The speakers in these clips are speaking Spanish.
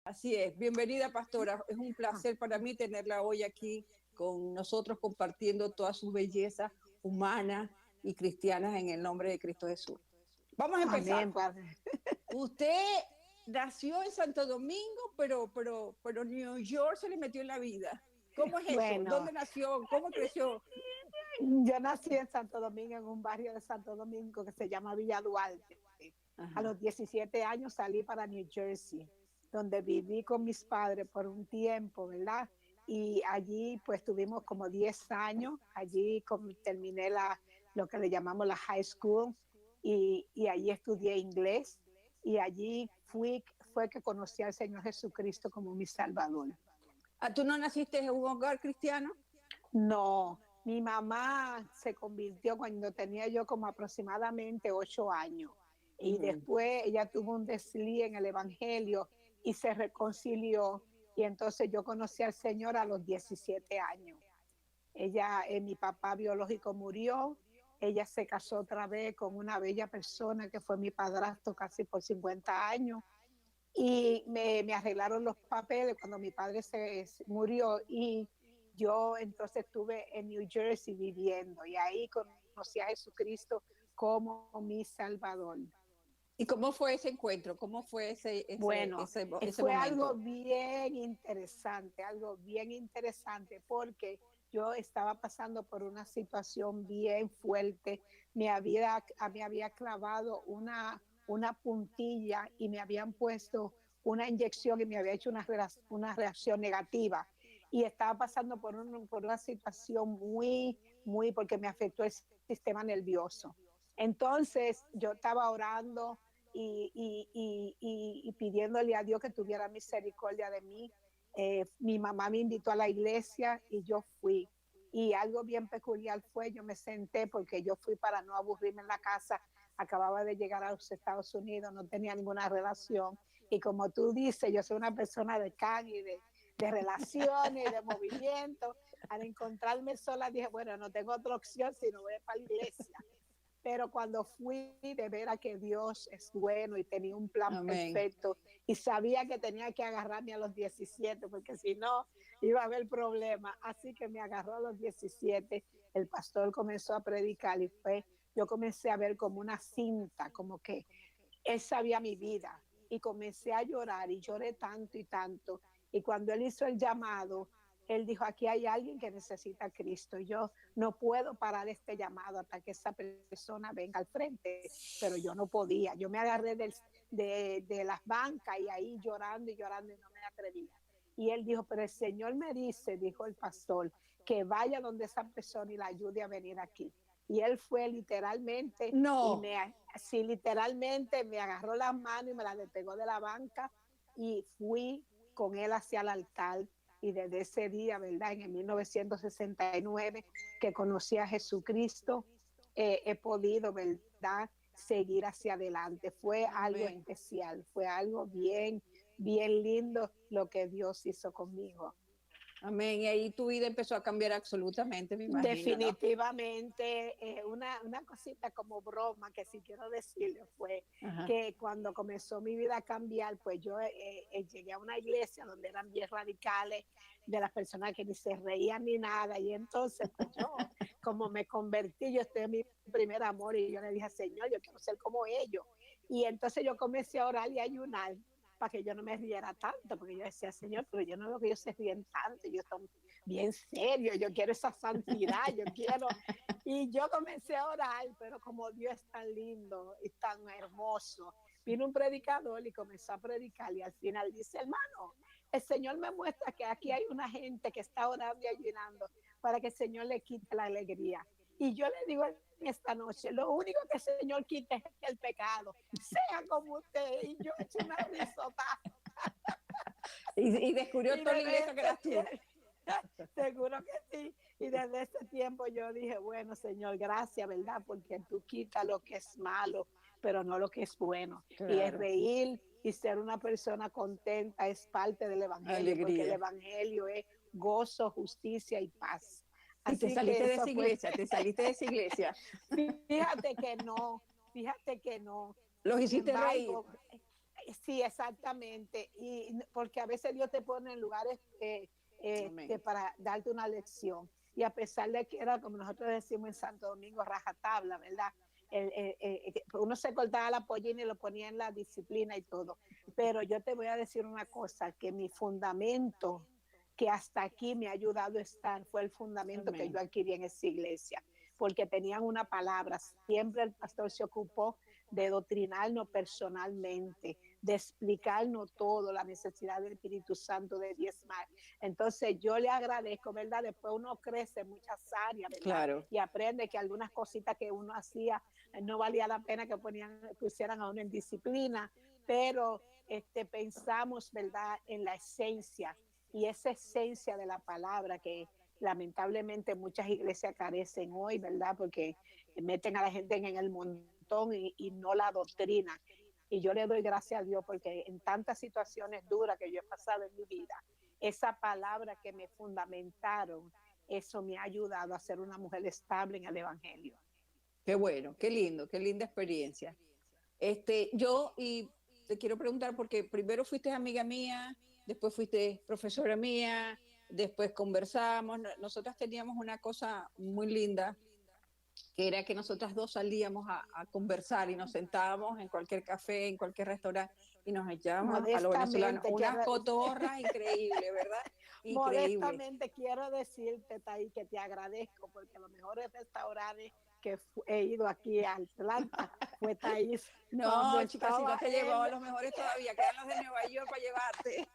Así es, bienvenida pastora, es un placer para mí tenerla hoy aquí con nosotros compartiendo todas sus bellezas humanas y cristianas en el nombre de Cristo Jesús. Vamos a empezar. Amén, Padre. Usted nació en Santo Domingo, pero New York se le metió en la vida. ¿Cómo es eso? Bueno, ¿Dónde nació? ¿Cómo creció? yo nací en Santo Domingo, en un barrio de Santo Domingo que se llama Villa Duarte. A Ajá. los 17 años salí para New Jersey, donde viví con mis padres por un tiempo, ¿verdad? Y allí pues tuvimos como 10 años, allí terminé lo que le llamamos la high school y allí estudié inglés y allí fue que conocí al Señor Jesucristo como mi Salvador. Ah, ¿tú no naciste en un hogar cristiano? No, mi mamá se convirtió cuando tenía yo como aproximadamente 8 años y Ujú. después ella tuvo un desliz en el Evangelio y se reconcilió y entonces yo conocí al Señor a los 17 años. Mi papá biológico murió, ella se casó otra vez con una bella persona que fue mi padrastro casi por 50 años y me arreglaron los papeles cuando mi padre se murió y yo entonces estuve en New Jersey viviendo y ahí conocí a Jesucristo como mi Salvador. ¿Y cómo fue ese encuentro? ¿Cómo fue Bueno, ese fue momento? algo bien interesante porque yo estaba pasando por una situación bien fuerte. Me había clavado una puntilla y me habían puesto una inyección y me había hecho una reacción negativa. Y estaba pasando por una situación porque me afectó el sistema nervioso. Entonces yo estaba orando y pidiéndole a Dios que tuviera misericordia de mí. Mi mamá me invitó a la iglesia y yo fui. Y algo bien peculiar fue, yo me senté porque yo fui para no aburrirme en la casa. Acababa de llegar a los Estados Unidos, no tenía ninguna relación. Y como tú dices, yo soy una persona de calle, de relaciones, de movimiento. Al encontrarme sola dije, bueno, no tengo otra opción sino voy para la iglesia. Pero cuando fui de ver a que Dios es bueno y tenía un plan Amén. perfecto y sabía que tenía que agarrarme a los 17 porque si no iba a haber problemas, así que me agarró a los 17, el pastor comenzó a predicar y yo comencé a ver como una cinta, como que él sabía mi vida y comencé a llorar y lloré tanto y tanto. Y cuando él hizo el llamado, él dijo, aquí hay alguien que necesita a Cristo. Yo no puedo parar este llamado hasta que esa persona venga al frente, pero yo no podía. Yo me agarré de las bancas y ahí llorando y no me atrevía. Y él dijo, pero el Señor me dice, dijo el pastor, que vaya donde esa persona y la ayude a venir aquí. Y él fue literalmente No, sí, literalmente me agarró las manos y me las despegó de la banca y fui con él hacia el altar. Y desde ese día, ¿verdad? En el 1969, que conocí a Jesucristo, he podido, ¿verdad? Seguir hacia adelante. Fue algo amén. especial, fue algo bien lindo lo que Dios hizo conmigo. Amén. Y ahí tu vida empezó a cambiar absolutamente, me imagino, ¿no? Definitivamente, una cosita como broma que sí quiero decirle fue Ajá. que cuando comenzó mi vida a cambiar, pues yo llegué a una iglesia donde eran bien radicales, de las personas que ni se reían ni nada, y entonces pues yo, como me convertí, yo estoy en mi primer amor y yo le dije, Señor, yo quiero ser como ellos. Y entonces yo comencé a orar y a ayunar para que yo no me riera tanto, porque yo decía, Señor, pero yo no veo que ellos se ríen tanto, yo estoy bien serio, yo quiero esa santidad, yo quiero. Y yo comencé a orar, pero como Dios es tan lindo y tan hermoso, vino un predicador y comenzó a predicar y al final dice, hermano, el Señor me muestra que aquí hay una gente que está orando y ayunando para que el Señor le quite la alegría. Y yo le digo en esta noche, lo único que el Señor quite es el pecado, sea como usted. Y yo he hecho una risota. Y descubrió Y toda la desde iglesia que ese eras tú. tiempo, seguro que sí. Y desde ese tiempo yo dije, bueno, Señor, gracias, ¿verdad? Porque tú quitas lo que es malo, pero no lo que es bueno. Y el Claro, reír y ser una persona contenta es parte del Evangelio, porque el alegría. Evangelio es gozo, justicia y paz. Y te Así que saliste de esa eso fue, iglesia, te saliste de esa iglesia. fíjate que no, fíjate que no. Los Sin hiciste reír. embargo, Sí, exactamente. Y porque a veces Dios te pone en lugares para darte una lección. Y a pesar de que era, como nosotros decimos en Santo Domingo, rajatabla, ¿verdad? Uno se cortaba la pollina y lo ponía en la disciplina y todo. Pero yo te voy a decir una cosa, que mi fundamento que hasta aquí me ha ayudado a estar fue el fundamento que Amén. yo adquirí en esa iglesia, porque tenían una palabra. Siempre el pastor se ocupó de doctrinarnos personalmente, de explicarnos todo, la necesidad del Espíritu Santo, de diezmar. Entonces yo le agradezco, ¿verdad? Después uno crece en muchas áreas, ¿verdad? Claro. Y aprende que algunas cositas que uno hacía no valía la pena que pusieran a uno en disciplina, pero pensamos, ¿verdad?, en la esencia, y esa esencia de la palabra que lamentablemente muchas iglesias carecen hoy, ¿verdad? Porque meten a la gente en el montón y no la doctrina. Y yo le doy gracias a Dios porque en tantas situaciones duras que yo he pasado en mi vida, esa palabra que me fundamentaron, eso me ha ayudado a ser una mujer estable en el Evangelio. Qué bueno, qué lindo, qué linda experiencia. Yo, y te quiero preguntar, porque primero fuiste amiga mía, después fuiste profesora mía, después conversamos. Nosotras teníamos una cosa muy linda, que era que nosotras dos salíamos a conversar y nos sentábamos en cualquier café, en cualquier restaurante y nos echábamos a los venezolanos Modestamente, unas cotorras increíbles, ¿verdad? Increíble. modestamente quiero decirte, Tai, que te agradezco porque los mejores restaurantes que he ido aquí a Atlanta fue Taís cuando No, chicas, si no estaba te llevaba a él. los mejores todavía, quedan los de Nueva York para llevarte,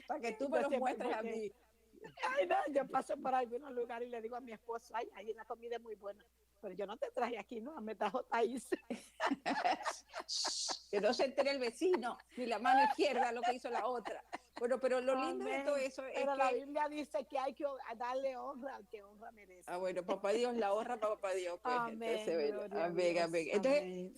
para que tú me Yo los siempre, muestres a porque, mí. ay, no, yo paso por algunos lugares y le digo a mi esposo, ay, hay una comida muy buena, pero yo no te traje aquí, no, me trajo Taís. Que no se entere el vecino, ni la mano izquierda lo que hizo la otra. Bueno, pero lo lindo de todo Amén. eso es Pero la que, Biblia dice que hay que darle honra al que honra merece. bueno, papá Dios, la honra para papá Dios, pues, entonces, Amén, bueno, gloria a amén, amén. Dios. Entonces, Amén.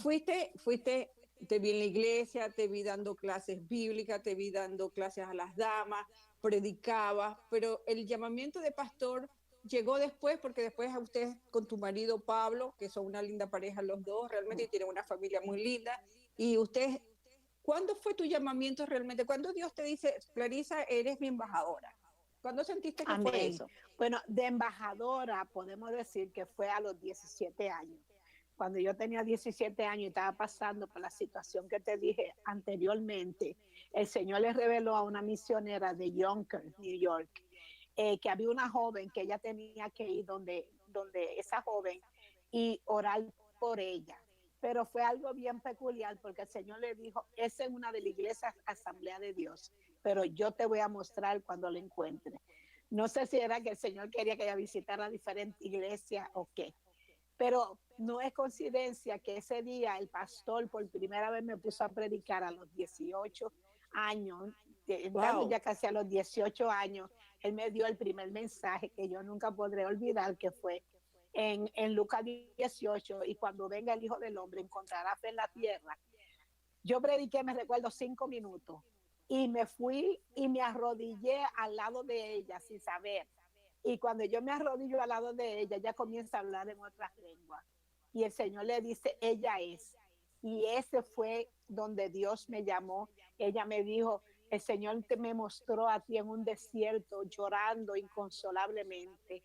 te vi en la iglesia, te vi dando clases bíblicas, te vi dando clases a las damas, predicabas, pero el llamamiento de pastor llegó después, porque después a ustedes con tu marido Pablo, que son una linda pareja los dos, realmente tienen una familia muy linda, y ustedes, ¿cuándo fue tu llamamiento realmente? ¿Cuándo Dios te dice, Clarisa, eres mi embajadora? ¿Cuándo sentiste que fue Amén. eso? Bueno, de embajadora podemos decir que fue a los 17 años. Cuando yo tenía 17 años y estaba pasando por la situación que te dije anteriormente, el Señor le reveló a una misionera de Yonkers, New York, que había una joven que ella tenía que ir donde esa joven y orar por ella. Pero fue algo bien peculiar porque el Señor le dijo, esa es una de las iglesias Asamblea de Dios, pero yo te voy a mostrar cuando lo encuentre. No sé si era que el Señor quería que ella visitara diferentes iglesias o qué, pero no es coincidencia que ese día el pastor por primera vez me puso a predicar a los 18 años, entrando Wow. ya casi a los 18 años. Él me dio el primer mensaje que yo nunca podré olvidar, que fue en Lucas 18, y cuando venga el Hijo del Hombre encontrará fe en la tierra. Yo prediqué, me recuerdo, 5 minutos y me fui y me arrodillé al lado de ella sin saber. Y cuando yo me arrodillo al lado de ella, ella comienza a hablar en otras lenguas. Y el Señor le dice, ella es. Y ese fue donde Dios me llamó. Ella me dijo, el Señor te me mostró a ti en un desierto llorando inconsolablemente.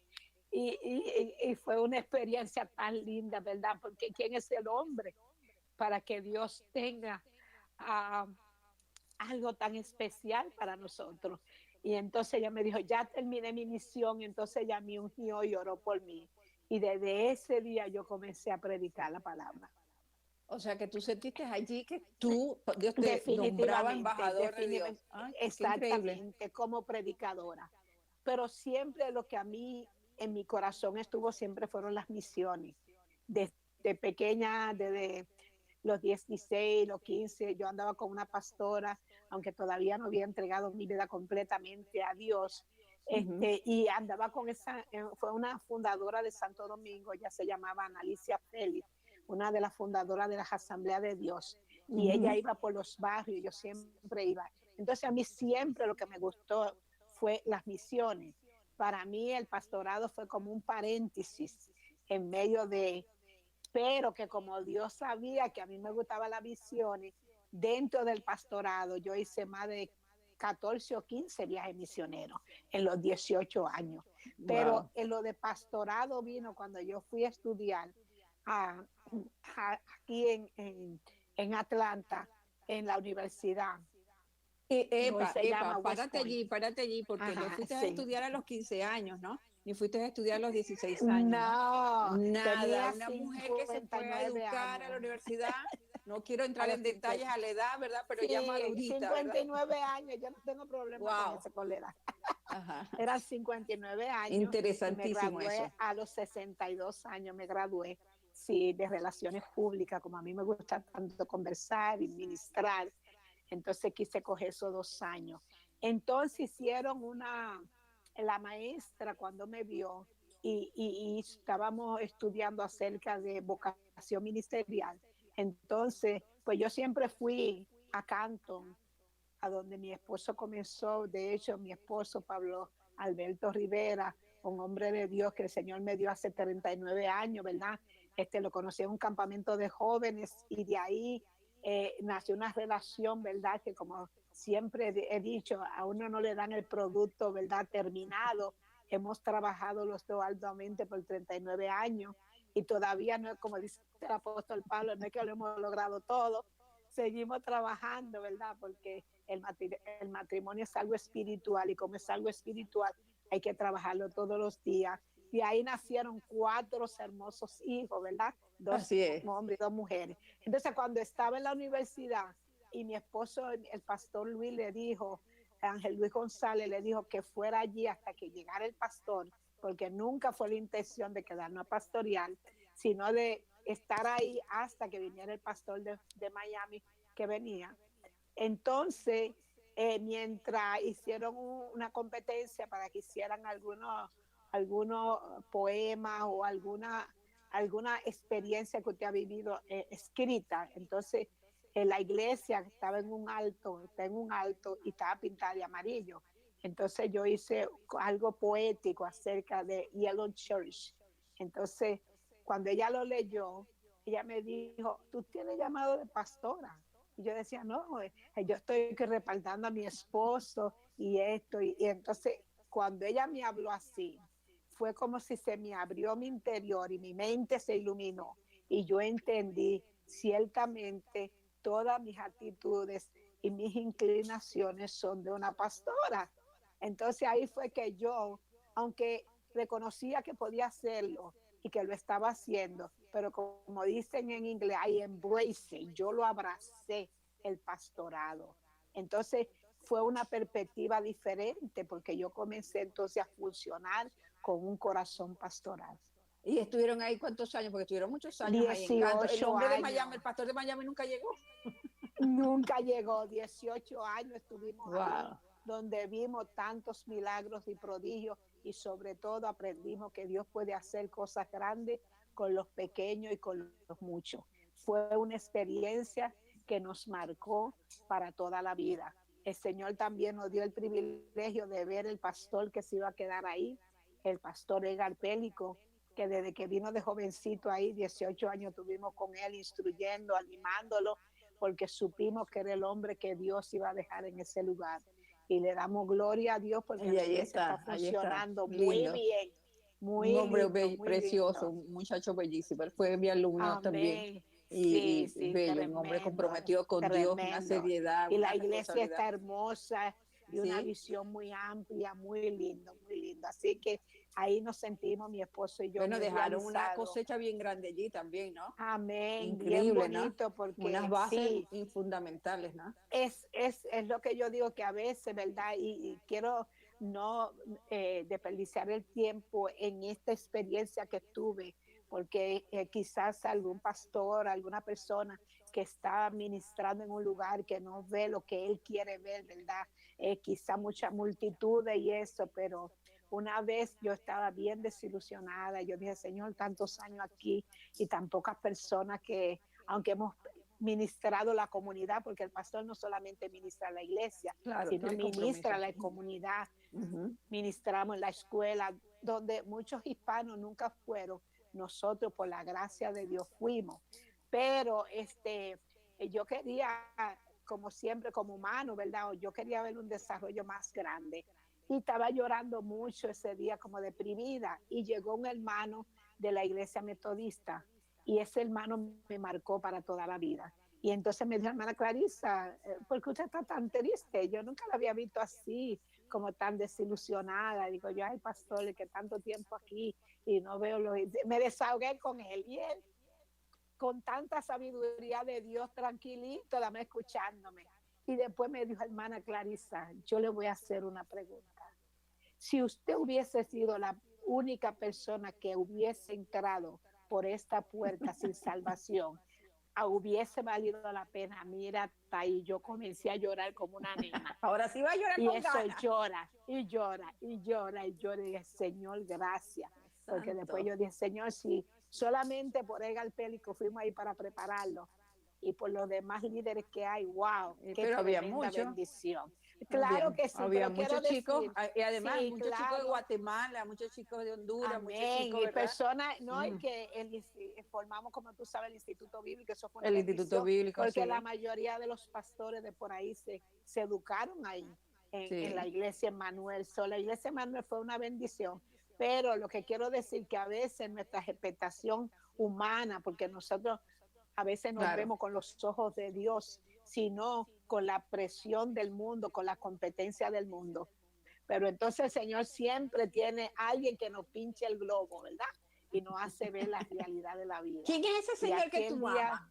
Y fue una experiencia tan linda, ¿verdad? Porque ¿quién es el hombre para que Dios tenga uh, algo tan especial para nosotros? Y entonces ella me dijo, ya terminé mi misión, y entonces ella me ungió y oró por mí. Y desde ese día yo comencé a predicar la palabra. O sea, que tú sentiste allí que Dios te nombraba Definitivamente, embajador de Dios. Ay, qué increíble. exactamente, como predicadora. Pero siempre lo que a mí en mi corazón estuvo siempre fueron las misiones. Desde pequeña, desde los 16, los 15, yo andaba con una pastora, aunque todavía no había entregado mi vida completamente a Dios, Uh -huh. y andaba con esa, fue una fundadora de Santo Domingo, ella se llamaba Analicia Félix, una de las fundadoras de las Asambleas de Dios, Uh y ella -huh. iba por los barrios, yo siempre iba. Entonces a mí siempre lo que me gustó fue las misiones. Para mí el pastorado fue como un paréntesis en medio de, pero que como Dios sabía que a mí me gustaba las visiones, dentro del pastorado, yo hice más de 14 o 15 viajes misioneros en los 18 años. Pero Wow. en lo de pastorado vino cuando yo fui a estudiar a, aquí en Atlanta, en la universidad. Hoy se llama West Point. Párate allí, porque no Ajá, fuiste a sí. estudiar a los 15 años, ¿no? Ni fuiste a estudiar a los 16 años, ¿no? No, Nada, tenía una mujer que se fue a 59 educar a la años. universidad, no quiero A entrar los en detalles 50. a la edad, ¿verdad? Pero ya Sí, madurita, ¿verdad? 59 años, yo no tengo problema con Wow. ese colera. Ajá. Eran 59 años y me Interesantísimo gradué eso. a los 62 años, me gradué, sí, de relaciones públicas, como a mí me gusta tanto conversar y ministrar, entonces quise coger esos 2 años. Entonces hicieron la maestra cuando me vio y estábamos estudiando acerca de vocación ministerial. Entonces, pues yo siempre fui a Canton, a donde mi esposo comenzó. De hecho, mi esposo Pablo Alberto Rivera, un hombre de Dios que el Señor me dio hace 39 años, ¿verdad? Lo conocí en un campamento de jóvenes y de ahí nació una relación, ¿verdad? Que como siempre he dicho, a uno no le dan el producto, ¿verdad? Terminado. Hemos trabajado los dos arduamente por 39 años y todavía no, como dice el apóstol Pablo, no es que lo hemos logrado todo, seguimos trabajando, ¿verdad? Porque el matrimonio es algo espiritual y como es algo espiritual hay que trabajarlo todos los días. Y ahí nacieron 4 hermosos hijos, ¿verdad? 2 Así es. hombres y 2 mujeres. Entonces cuando estaba en la universidad y mi esposo, el pastor Luis le dijo, Ángel Luis González le dijo que fuera allí hasta que llegara el pastor, porque nunca fue la intención de quedarnos a pastorear, sino de estar ahí hasta que viniera el pastor de Miami que venía. Entonces, mientras hicieron una competencia para que hicieran algunos poemas o alguna experiencia que usted ha vivido escrita, entonces la iglesia está en un alto y estaba pintada de amarillo. Entonces yo hice algo poético acerca de Yellow Church. Entonces, cuando ella lo leyó, ella me dijo, tú tienes llamado de pastora. Y yo decía, no, yo estoy respaldando a mi esposo y esto. Y entonces, cuando ella me habló así, fue como si se me abrió mi interior y mi mente se iluminó. Y yo entendí ciertamente todas mis actitudes y mis inclinaciones son de una pastora. Entonces ahí fue que yo, aunque reconocía que podía hacerlo y que lo estaba haciendo, pero como dicen en inglés, I embrace it, yo lo abracé, el pastorado. Entonces fue una perspectiva diferente porque yo comencé entonces a funcionar con un corazón pastoral. Y estuvieron ahí cuántos años, porque estuvieron muchos años ahí en Canto. El 18 hombre de Miami, años. el pastor de Miami nunca llegó. Nunca llegó, 18 años estuvimos ahí, Wow. donde vimos tantos milagros y prodigios y sobre todo aprendimos que Dios puede hacer cosas grandes con los pequeños y con los muchos. Fue una experiencia que nos marcó para toda la vida. El Señor también nos dio el privilegio de ver el pastor que se iba a quedar ahí, el pastor Edgar Pélico, que desde que vino de jovencito ahí, 18 años, tuvimos con él instruyendo, animándolo, porque supimos que era el hombre que Dios iba a dejar en ese lugar. Y le damos gloria a Dios porque Y la iglesia está ahí está, funcionando muy lindo. bien, Un muy hombre lindo, muy precioso, lindo. un muchacho bellísimo. Él fue mi alumno también Amén. Sí, y sí, bello, un hombre tremendo, comprometido con Dios, una tremendo. seriedad, Y una la iglesia responsabilidad. está hermosa y una ¿Sí? visión muy amplia, muy lindo, muy lindo. Así que ahí nos sentimos, mi esposo y yo, Bueno, muy dejaron una realizados. cosecha bien grande allí también, ¿no? Amén, bien Increíble, ¿no? bonito Unas porque bases sí, fundamentales, ¿no? es lo que yo digo que a veces, ¿verdad? Y quiero no desperdiciar el tiempo en esta experiencia que tuve, porque quizás algún pastor, alguna persona que está ministrando en un lugar que no ve lo que él quiere ver, ¿verdad? Quizá mucha multitud y eso, pero una vez yo estaba bien desilusionada, yo dije, Señor, tantos años aquí y tan pocas personas que, aunque hemos ministrado la comunidad, porque el pastor no solamente ministra la iglesia, Claro, sino tiene compromiso. ministra la comunidad, Ujú. ministramos en la escuela, donde muchos hispanos nunca fueron, nosotros por la gracia de Dios fuimos. Pero yo quería como siempre, como humano, ¿verdad? O yo quería ver un desarrollo más grande. Y estaba llorando mucho ese día, como deprimida. Y llegó un hermano de la iglesia metodista y ese hermano me marcó para toda la vida. Y entonces me dijo, hermana Clarisa, ¿por qué usted está tan triste? Yo nunca la había visto así, como tan desilusionada. Digo yo, ay, pastor, que tanto tiempo aquí y no veo lo... Me desahogué con él y él, con tanta sabiduría de Dios, tranquilito, dame escuchándome. Y después me dijo, hermana Clarisa, yo le voy a hacer una pregunta. Si usted hubiese sido la única persona que hubiese entrado por esta puerta sin salvación, hubiese valido la pena. Mira, ahí yo comencé a llorar como una nena. Ahora sí va a llorar Y con eso ganas. llora, y llora, y llora, y llora. Y dije, Señor, gracias. Porque después yo dije, Señor, si solamente por Edgar Pélico fuimos ahí para prepararlo, y por los demás líderes que hay, wow, qué Pero había tremenda muchos. bendición. Claro que sí, Había pero quiero muchos chicos, decir, y además sí, muchos chicos de claro, Guatemala, muchos chicos de Honduras, muchos amén. chicos, Y ¿verdad? personas, no, y Mm. que formamos, como tú sabes, el Instituto Bíblico, eso fue una El Instituto bendición, Bíblico, porque la sí, mayoría de los pastores de por ahí se educaron ahí, en la sí, iglesia Emmanuel. La iglesia Emmanuel fue una bendición, pero lo que quiero decir que a veces nuestra expectación humana, porque nosotros a veces nos claro. vemos con los ojos de Dios, sino con la presión del mundo, con la competencia del mundo. Pero entonces el Señor siempre tiene alguien que nos pinche el globo, ¿verdad? Y nos hace ver la realidad de la vida. ¿Quién es ese Y Señor que aquel tú día, amas?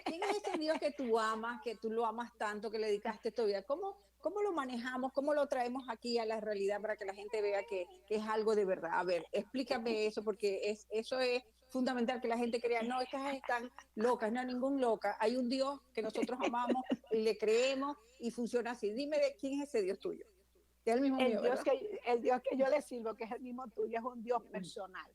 ¿Quién es ese Dios que tú amas, que tú lo amas tanto, que le dedicaste tu vida? ¿Cómo lo manejamos? ¿Cómo lo traemos aquí a la realidad para que la gente vea que es algo de verdad? A ver, explícame eso, porque eso es fundamental, que la gente crea, no, estas están locas, no hay ningún loca. Hay un Dios que nosotros amamos y le creemos y funciona así. Dime de quién es ese Dios tuyo. Es el mismo mío, ¿verdad? el Dios que yo le sirvo, que es el mismo tuyo, es un Dios personal.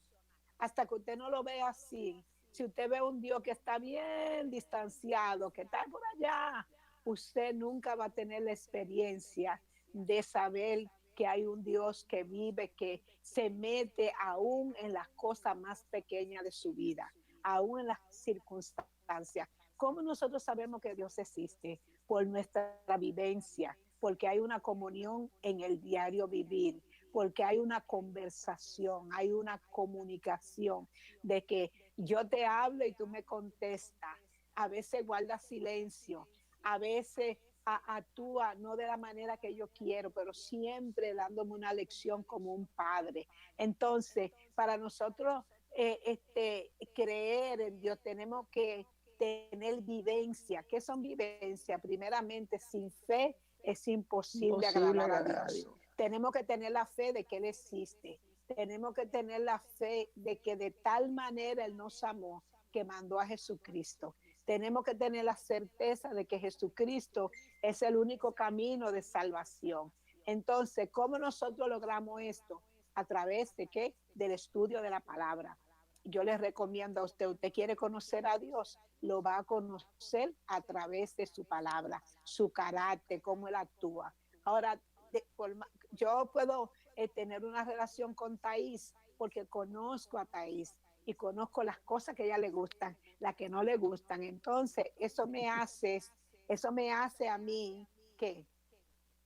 Hasta que usted no lo vea así, si usted ve un Dios que está bien distanciado, que está por allá, usted nunca va a tener la experiencia de saber que hay un Dios que vive, que se mete aún en las cosas más pequeñas de su vida, aún en las circunstancias. ¿Cómo nosotros sabemos que Dios existe? Por nuestra vivencia, porque hay una comunión en el diario vivir, porque hay una conversación, hay una comunicación de que yo te hablo y tú me contestas. A veces guarda silencio, a veces actúa no de la manera que yo quiero, pero siempre dándome una lección como un padre. Entonces, para nosotros creer en Dios, tenemos que tener vivencia. ¿Qué son vivencia? Primeramente, sin fe es imposible Imposible agradar a agradar a Dios. Dios. Tenemos que tener la fe de que Él existe. Tenemos que tener la fe de que de tal manera Él nos amó que mandó a Jesucristo. Tenemos que tener la certeza de que Jesucristo es el único camino de salvación. Entonces, ¿cómo nosotros logramos esto? ¿A través de qué? Del estudio de la palabra. Yo les recomiendo a usted quiere conocer a Dios, lo va a conocer a través de su palabra, su carácter, cómo Él actúa. Ahora, yo puedo tener una relación con Thais porque conozco a Thais y conozco las cosas que a ella le gustan, las que no le gustan. Entonces, eso me hace a mí que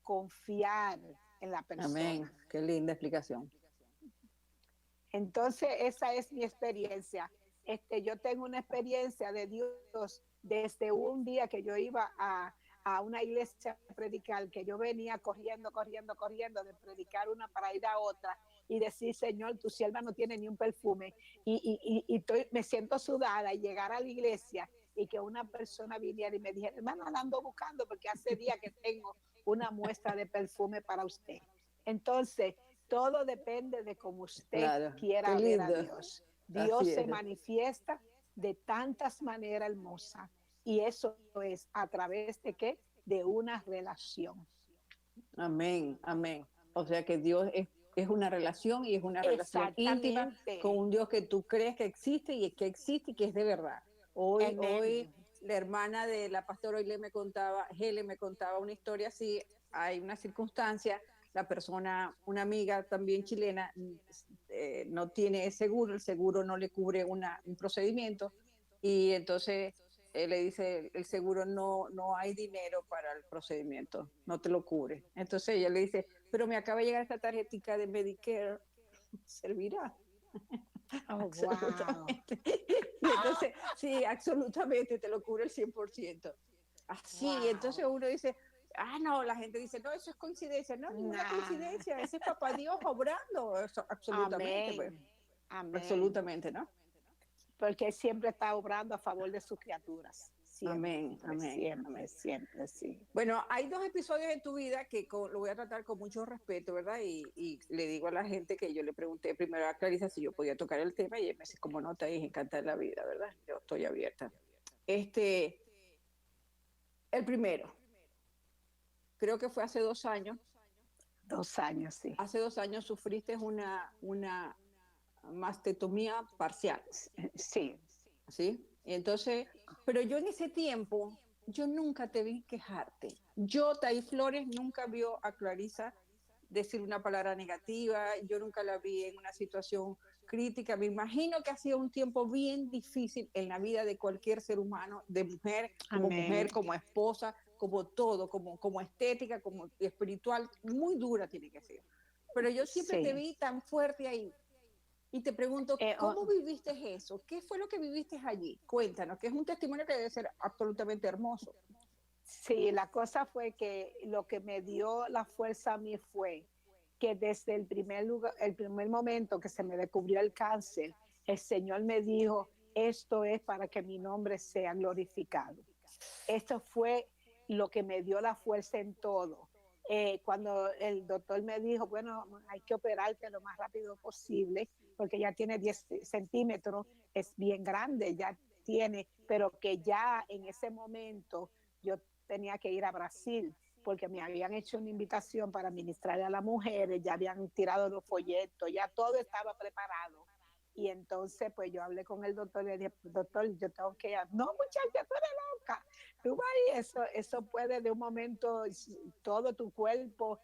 confiar en la Amén. persona. Qué linda explicación. Entonces, esa es mi experiencia. Yo tengo una experiencia de Dios desde un día que yo iba a una iglesia a predicar, que yo venía corriendo de predicar una para ir a otra y decir, Señor, tu sierva no tiene ni un perfume me siento sudada y llegar a la iglesia y que una persona viniera y me dijera, hermana, la ando buscando porque hace días que tengo una muestra de perfume para usted. Entonces, todo depende de cómo usted Claro, qué quiera ver a lindo. Dios. Dios Así se es. manifiesta de tantas maneras hermosas y eso es a través de qué? De una relación. Amén, amén. O sea que Dios es una relación y es una relación íntima con Exactamente. un Dios que tú crees que existe y que es de verdad. Hoy Amén. la hermana de la pastora Hele me contaba una historia así, hay una circunstancia, la persona, una amiga también chilena, no tiene seguro, el seguro no le cubre un procedimiento y entonces él le dice el seguro, no hay dinero para el procedimiento, no te lo cubre. Entonces ella le dice, pero me acaba de llegar esta tarjetita de Medicare, ¿servirá? Oh, wow. Absolutamente. Y entonces, sí, absolutamente te lo cubre el 100%. Así, Wow. entonces uno dice, no, la gente dice, no, eso es coincidencia. No, ninguna Nah. coincidencia, ese es papá Dios obrando. Eso, absolutamente, pues, Amén. Amén. absolutamente, ¿no? Porque Él siempre está obrando a favor de sus criaturas. Amén, Siempre, amén, siempre, amén. siempre, sí. Bueno, hay dos episodios en tu vida que lo voy a tratar con mucho respeto, ¿verdad? Y le digo a la gente que yo le pregunté primero a Clarisa si yo podía tocar el tema y ella me dice, como no, te encanta la vida, ¿verdad? Yo estoy abierta. Este, el primero, creo que fue hace 2 años. 2 años, sí. Hace 2 años sufriste una mastectomía parcial, Sí. ¿sí? Y entonces, pero yo en ese tiempo, yo nunca te vi quejarte. Yo, Taí Flores, nunca vio a Clarisa decir una palabra negativa, yo nunca la vi en una situación crítica. Me imagino que ha sido un tiempo bien difícil en la vida de cualquier ser humano, de Amén. mujer, como esposa, como todo, como estética, como espiritual, muy dura tiene que ser. Pero yo siempre te Sí. vi tan fuerte ahí. Y te pregunto, Oh, ¿cómo viviste eso? ¿Qué fue lo que viviste allí? Cuéntanos, que es un testimonio que debe ser absolutamente hermoso. sí, la cosa fue que lo que me dio la fuerza a mí fue que desde el primer lugar, el primer momento que se me descubrió el cáncer, el Señor me dijo, esto es para que mi nombre sea glorificado. Esto fue lo que me dio la fuerza en todo. Cuando el doctor me dijo, bueno, hay que operarte lo más rápido posible, porque ya tiene 10 centímetros, es bien grande, ya tiene, pero que ya en ese momento yo tenía que ir a Brasil, porque me habían hecho una invitación para ministrarle a las mujeres, ya habían tirado los folletos, ya todo estaba preparado. Y entonces, pues yo hablé con el doctor y le dije, doctor, yo tengo que ir. No, muchacha, tú eres loca. Tú vas ahí, eso puede de un momento, todo tu cuerpo,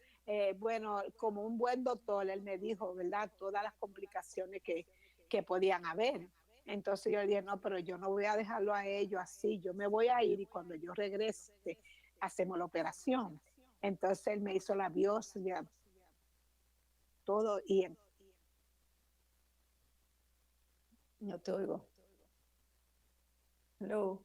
bueno, como un buen doctor, él me dijo, ¿verdad? Todas las complicaciones que podían haber. Entonces yo le dije, no, pero yo no voy a dejarlo a ellos así, yo me voy a ir y cuando yo regrese, hacemos la operación. Entonces él me hizo la biopsia, todo, y No te oigo. Hello.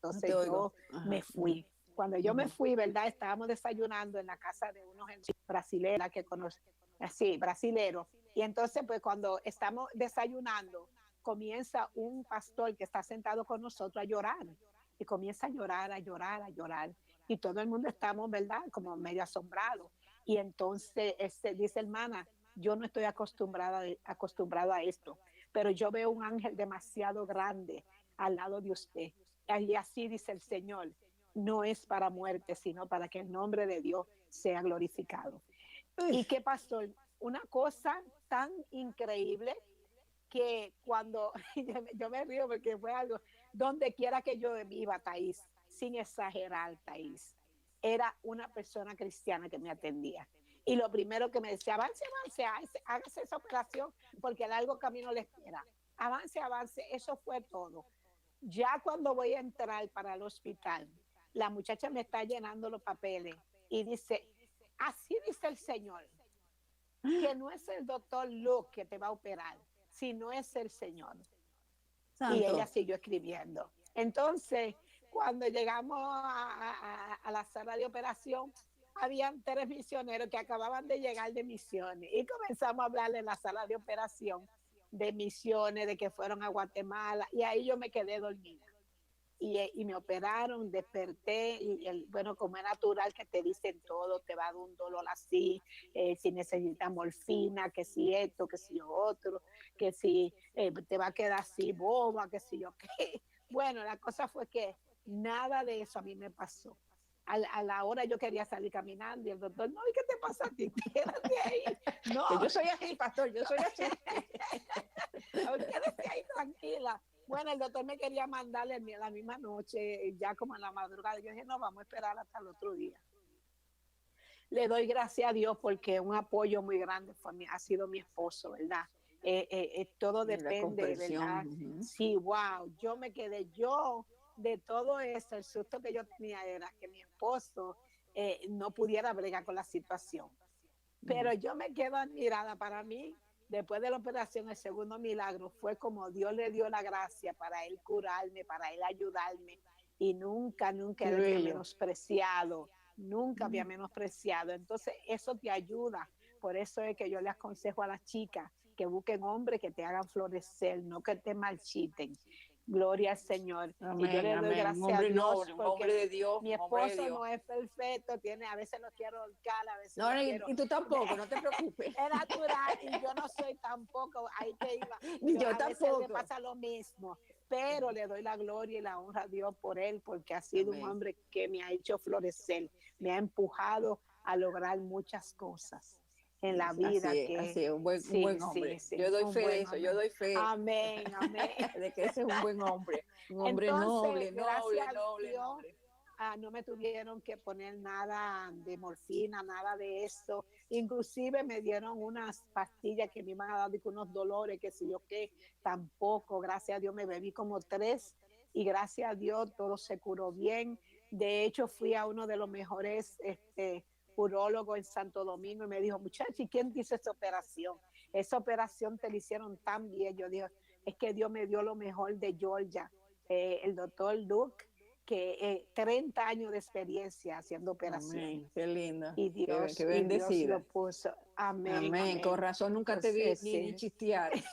No te entonces oigo. yo me Ajá. fui. Cuando yo me fui, ¿verdad? Estábamos desayunando en la casa de unos brasileños que conocen, así, brasileros. Y entonces, pues cuando estamos desayunando, comienza un pastor que está sentado con nosotros a llorar. Y comienza a llorar, a llorar, a llorar. Y todo el mundo estamos, ¿verdad? Como medio asombrados. Y entonces dice, hermana, yo no estoy acostumbrado a esto, pero yo veo un ángel demasiado grande al lado de usted. Y así dice el Señor, no es para muerte, sino para que el nombre de Dios sea glorificado. Uy, ¿Y qué pasó? Una cosa tan increíble que cuando yo me río porque fue algo, donde quiera que yo viva, Thais, sin exagerar, Thais, era una persona cristiana que me atendía. Y lo primero que me decía, avance, avance, hágase esa operación porque el largo camino le espera. Avance, avance, eso fue todo. Ya cuando voy a entrar para el hospital, la muchacha me está llenando los papeles y dice, así dice el Señor, que no es el doctor Luke que te va a operar, sino es el Señor. Y ella santo. siguió escribiendo. Entonces, cuando llegamos a la sala de operación, habían 3 misioneros que acababan de llegar de misiones y comenzamos a hablarle en la sala de operación de misiones, de que fueron a Guatemala, y ahí yo me quedé dormida. Y me operaron, desperté, bueno, como es natural que te dicen todo, te va a dar un dolor así, si necesitas morfina, que si esto, que si otro, que si te va a quedar así boba, que si yo qué. Bueno, la cosa fue que nada de eso a mí me pasó. A la hora yo quería salir caminando y el doctor, no, ¿y qué te pasa a ti? Quédate ahí. No, Que yo soy así, pastor, yo soy así. quédate ahí tranquila. Bueno, el doctor me quería mandarle la misma noche, ya como en la madrugada. Yo dije, no, vamos a esperar hasta el otro día. Le doy gracias a Dios porque un apoyo muy grande ha sido mi esposo, ¿verdad? todo La depende, ¿verdad? comprensión. Sí, wow, yo me quedé, yo de todo eso, el susto que yo tenía era que mi esposo no pudiera bregar con la situación. Ujú. Pero yo me quedo admirada. Para mí, después de la operación, el segundo milagro fue como Dios le dio la gracia para él curarme, para él ayudarme. Y nunca, nunca Qué él me ha bello. menospreciado, nunca había Mm. menospreciado. Entonces, eso te ayuda. Por eso es que yo le aconsejo a las chicas que busquen hombres que te hagan florecer, no que te marchiten. Gloria al Señor. Y yo Amén, le doy amén. Un gracias a hombre Dios noble, un porque hombre de Dios, mi un hombre de esposo Dios. no es perfecto, tiene, a veces lo quiero ahorcar, a veces No, lo quiero. y tú tampoco, no te preocupes. Es natural y yo no soy tampoco, ahí que iba. Ni yo A veces le tampoco. pasa lo mismo, pero le doy la gloria y la honra a Dios por él, porque ha sido un Amén. hombre que me ha hecho florecer, me ha empujado a lograr muchas cosas en la vida que Así es, un sí, buen sí, hombre. sí, Yo doy un fe de buen eso, yo hombre. doy fe Amén, amén. de que ese es un hombre Entonces, noble, gracias noble, a noble, Dios, noble. no me tuvieron que poner nada de morfina, nada de eso. Inclusive me dieron unas pastillas que me iban a dar unos dolores, que si yo qué, tampoco. Gracias a Dios me bebí como tres y gracias a Dios todo se curó bien. De hecho, fui a uno de los mejores urólogos en Santo Domingo y me dijo, muchacha, ¿y quién te hizo esa operación? Esa operación te la hicieron tan bien. Yo dije, es que Dios me dio lo mejor de Georgia. El doctor Luke, que 30 años de experiencia haciendo operaciones. Amén, qué lindo, qué Y Dios lo bendecida. puso. Amén, Amén, con amén. razón nunca te vi Entonces, ni sí. chistear. Y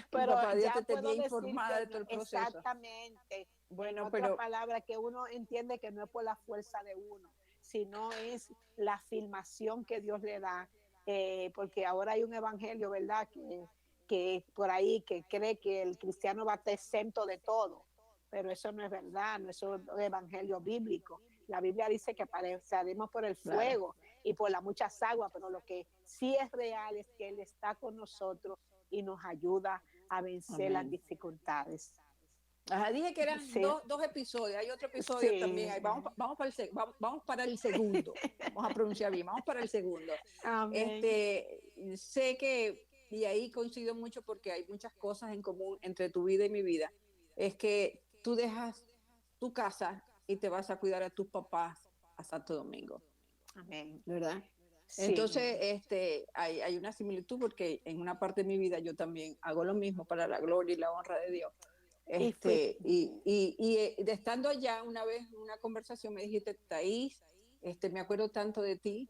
Pero papá Dios te ya tenía puedo decir informada que de no, todo el proceso. exactamente, en Bueno, otras pero palabras, que uno entiende que no es por la fuerza de uno, sino es la afirmación que Dios le da, porque ahora hay un evangelio, ¿verdad? Que por ahí que cree que el cristiano va a estar exento de todo, pero eso no es verdad, no es un evangelio bíblico. La Biblia dice que pasaremos por el claro, fuego y por las muchas aguas, pero lo que sí es real es que Él está con nosotros y nos ayuda a vencer las amén. dificultades. Ajá, dije que eran Sí, dos episodios, hay otro episodio sí. también. Ahí vamos para el segundo. Vamos a pronunciar bien, vamos para el segundo. Amén. Sé que, y ahí coincido mucho porque hay muchas cosas en común entre tu vida y mi vida, es que tú dejas tu casa y te vas a cuidar a tus papás a Santo Domingo, Amén. ¿verdad? Sí. Entonces, hay una similitud porque en una parte de mi vida yo también hago lo mismo para la gloria y la honra de Dios. Y fui. De estando allá, una vez en una conversación me dijiste, Thaís, me acuerdo tanto de ti,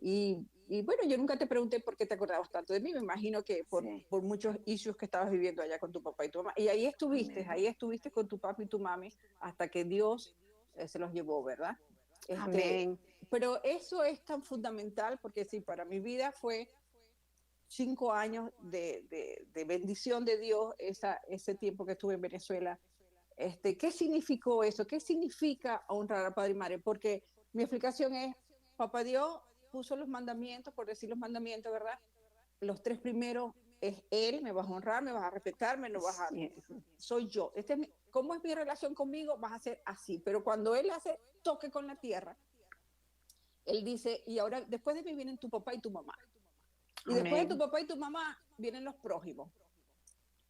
y bueno, yo nunca te pregunté por qué te acordabas tanto de mí, me imagino que Sí. por muchos issues que estabas viviendo allá con tu papá y tu mamá. Y Amén. ahí estuviste con tu papá y tu mami hasta que Dios se los llevó, ¿verdad? Este, Amén. pero eso es tan fundamental porque sí, para mi vida fue 5 años de bendición de Dios, ese tiempo que estuve en Venezuela. ¿Qué significó eso? ¿Qué significa honrar a Padre y Madre? Porque mi explicación es, Papá Dios puso los mandamientos, por decir los mandamientos, ¿verdad? Los tres primeros es Él, me vas a honrar, me vas a respetar, me lo vas a... Sí. Soy yo. ¿Cómo es mi relación conmigo? Vas a ser así. Pero cuando Él hace toque con la tierra, Él dice, y ahora después de mí vienen tu papá y tu mamá. Y después de tu Amén. papá y tu mamá vienen los prójimos.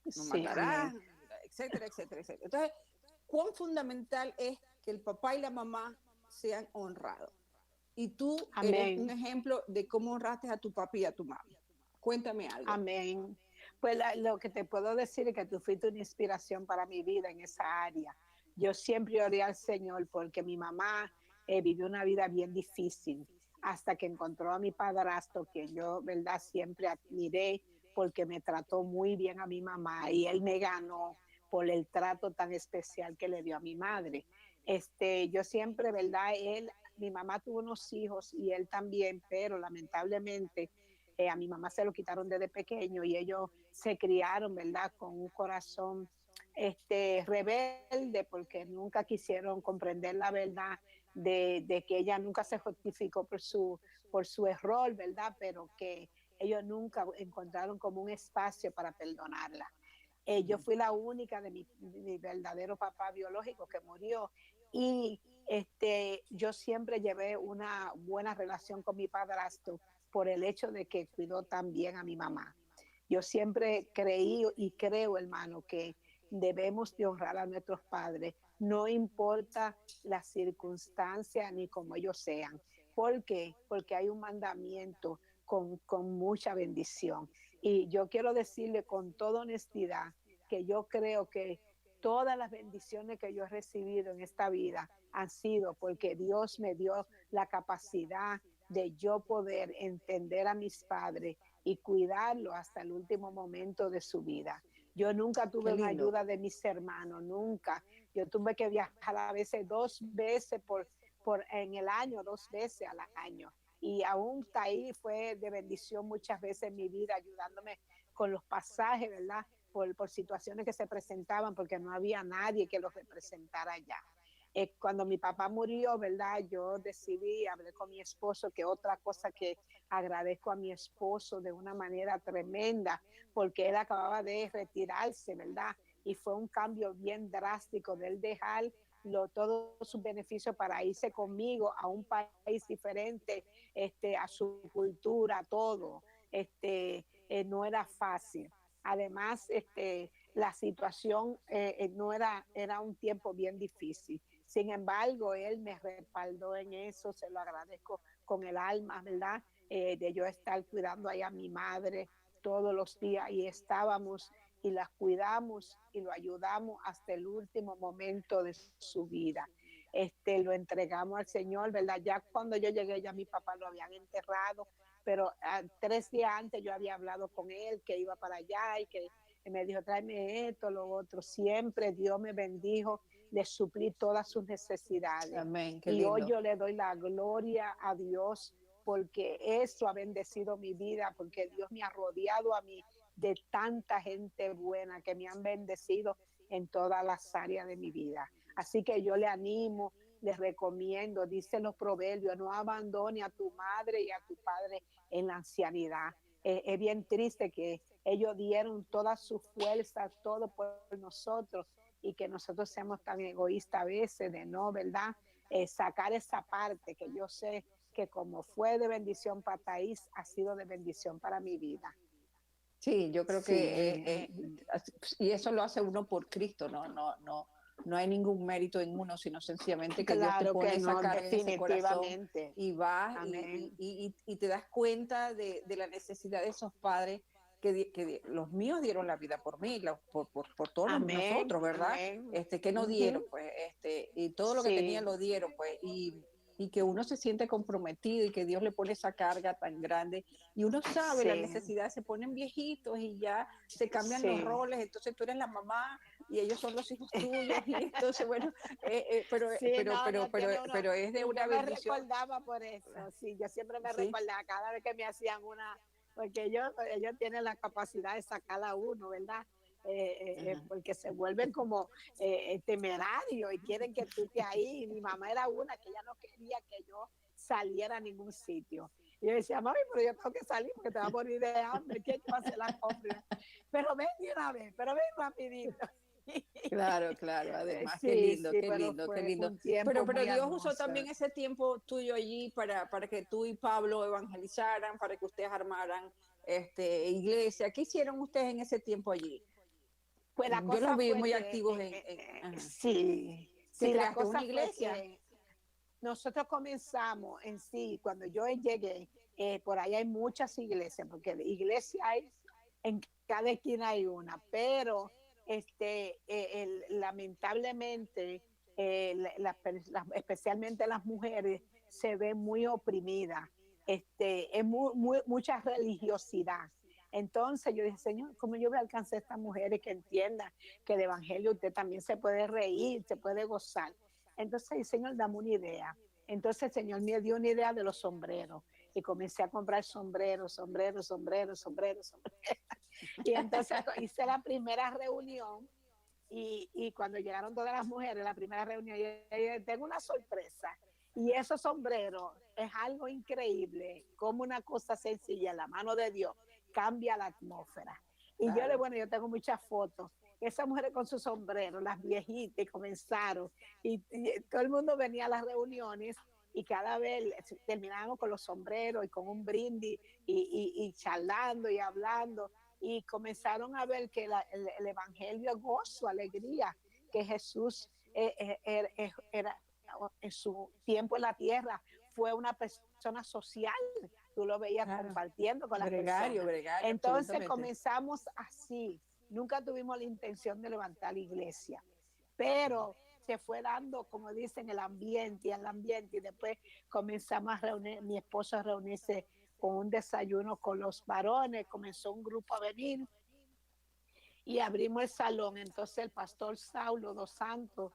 No Sí, matarás, amén. etcétera, etcétera, etcétera. Entonces, ¿cuán fundamental es que el papá y la mamá sean honrados? Y tú eres un Amén. ejemplo de cómo honraste a tu papá y a tu mamá. Cuéntame algo. Amén. Pues lo que te puedo decir es que tú fuiste una inspiración para mi vida en esa área. Yo siempre oré al Señor porque mi mamá vivió una vida bien difícil hasta que encontró a mi padrastro, que yo, verdad, siempre admiré porque me trató muy bien a mi mamá y él me ganó por el trato tan especial que le dio a mi madre. Yo siempre, verdad, mi mamá tuvo unos hijos y él también, pero lamentablemente a mi mamá se lo quitaron desde pequeño y ellos se criaron, ¿verdad? Con un corazón rebelde porque nunca quisieron comprender la verdad de que ella nunca se justificó por su error, ¿verdad? Pero que ellos nunca encontraron como un espacio para perdonarla. Yo fui la única de mi verdadero papá biológico que murió y yo siempre llevé una buena relación con mi padrastro por el hecho de que cuidó tan bien a mi mamá. Yo siempre creí y creo, hermano, que debemos de honrar a nuestros padres, no importa la circunstancia ni como ellos sean. ¿Por qué? Porque hay un mandamiento con mucha bendición. Y yo quiero decirle con toda honestidad que yo creo que todas las bendiciones que yo he recibido en esta vida han sido porque Dios me dio la capacidad de yo poder entender a mis padres y cuidarlo hasta el último momento de su vida. Yo nunca Qué tuve una lindo. ayuda de mis hermanos, nunca. Yo tuve que viajar a veces 2 veces en el año, 2 veces al año. Y aún ahí fue de bendición muchas veces en mi vida, ayudándome con los pasajes, ¿verdad? Por situaciones que se presentaban, porque no había nadie que los representara allá. Cuando mi papá murió, ¿verdad? Yo decidí, hablé con mi esposo, que otra cosa que agradezco a mi esposo de una manera tremenda, porque él acababa de retirarse, ¿verdad? Y fue un cambio bien drástico de él dejar todos sus beneficios para irse conmigo a un país diferente, a su cultura, todo. No era fácil. Además, la situación no era un tiempo bien difícil. Sin embargo, él me respaldó en eso, se lo agradezco con el alma, ¿verdad? De yo estar cuidando ahí a mi madre todos los días y estábamos y las cuidamos y lo ayudamos hasta el último momento de su vida. Lo entregamos al Señor, ¿verdad? Ya cuando yo llegué, ya mi papá lo habían enterrado, pero 3 días antes yo había hablado con él que iba para allá y que me dijo, tráeme esto, lo otro. Siempre Dios me bendijo de suplir todas sus necesidades. Amén, qué Y hoy lindo. yo le doy la gloria a Dios porque eso ha bendecido mi vida, porque Dios me ha rodeado a mí de tanta gente buena que me han bendecido en todas las áreas de mi vida. Así que yo le animo, les recomiendo, dicen los proverbios, no abandone a tu madre y a tu padre en la ancianidad. Es bien triste que ellos dieron toda su fuerza, todo por nosotros, y que nosotros seamos tan egoístas a veces de no, ¿verdad? Sacar esa parte que yo sé que como fue de bendición para Thais, ha sido de bendición para mi vida. Sí, yo creo que Sí, y eso lo hace uno por Cristo, no hay ningún mérito en uno, sino sencillamente que Dios te claro pone que esa no, carga en ese corazón definitivamente. y vas Amén. y te das cuenta de la necesidad de esos padres que los míos dieron la vida por mí, por todos Amén. nosotros, ¿verdad? Amén. Que no dieron, Uh-huh. pues, y todo lo que tenían Sí, lo dieron, pues, y que uno se siente comprometido y que Dios le pone esa carga tan grande y uno sabe la sí, necesidad, se ponen viejitos y ya se cambian los sí. roles, entonces tú eres la mamá y ellos son los hijos tuyos y entonces bueno, Sí, no, no tiene uno. pero es de Y una yo me bendición, recordaba por eso, sí, yo siempre me ¿sí? recordaba cada vez que me hacían porque ellos tienen la capacidad de sacar a uno, ¿verdad? Porque se vuelven como temerarios y quieren que tú estés ahí. Y mi mamá era una que ella no quería que yo saliera a ningún sitio. Y yo decía, mami, pero yo tengo que salir porque te vas a morir de hambre, ¿quién va a hacer la compra? Pero ven de una vez, pero ven rapidito. Claro, claro, además, qué Sí, lindo, sí, qué pero lindo, qué fue lindo. un tiempo Pero muy Dios usó hermoso. también ese tiempo tuyo allí para que tú y Pablo evangelizaran, para que ustedes armaran iglesia. ¿Qué hicieron ustedes en ese tiempo allí? Pues la Yo los cosa vi fue muy que, activos ajá. sí, ¿Que sí, la creaste una cosa fue iglesia? que nosotros comenzamos en sí, cuando yo llegué, por ahí hay muchas iglesias, porque iglesias hay en cada esquina hay una, pero lamentablemente, especialmente las mujeres, se ven muy oprimidas, es mucha religiosidad. Entonces yo dije, Señor, ¿cómo yo voy a alcanzar a estas mujeres que entiendan que el Evangelio usted también se puede reír, se puede gozar? Entonces el Señor dame una idea. Entonces el Señor me dio una idea de los sombreros y comencé a comprar sombreros. Y entonces hice la primera reunión y cuando llegaron todas las mujeres, la primera reunión, yo dije, tengo una sorpresa. Y esos sombreros es algo increíble, como una cosa sencilla en la mano de Dios cambia la atmósfera. Y Claro. yo tengo muchas fotos. Esas mujeres con sus sombreros, las viejitas, comenzaron. Y todo el mundo venía a las reuniones y cada vez terminábamos con los sombreros y con un brindis y charlando y hablando, y comenzaron a ver que el evangelio es gozo, alegría, que Jesús era en su tiempo en la tierra fue una persona social, tú lo veías Claro. compartiendo con las Gregario, personas. gregario, Entonces absolutamente. comenzamos así, nunca tuvimos la intención de levantar la iglesia, pero se fue dando, como dicen, el ambiente y después comenzamos a reunir, mi esposo a reunirse con un desayuno con los varones, comenzó un grupo a venir y abrimos el salón. Entonces el pastor Saulo dos Santos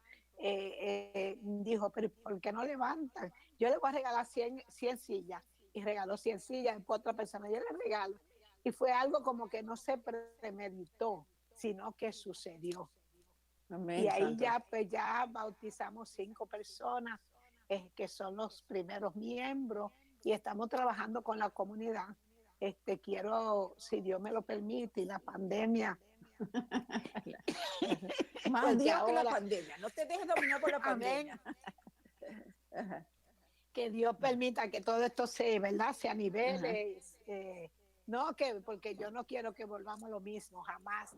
dijo, pero ¿por qué no levantan? Yo le voy a regalar 100 sillas, y regaló 100 sillas, después otra persona, yo le regalo. Y fue algo como que no se premeditó, sino que sucedió. Amén, Y ahí santo. ya, pues ya bautizamos 5 personas que son los primeros miembros, y estamos trabajando con la comunidad. Quiero, si Dios me lo permite, y la pandemia, Más porque Dios que la ahora, pandemia. No te dejes dominar por la amén, pandemia. Ajá. que Dios permita que todo esto se, ¿verdad? Se Ajá. nivele. No, que porque yo no quiero que volvamos a lo mismo, jamás.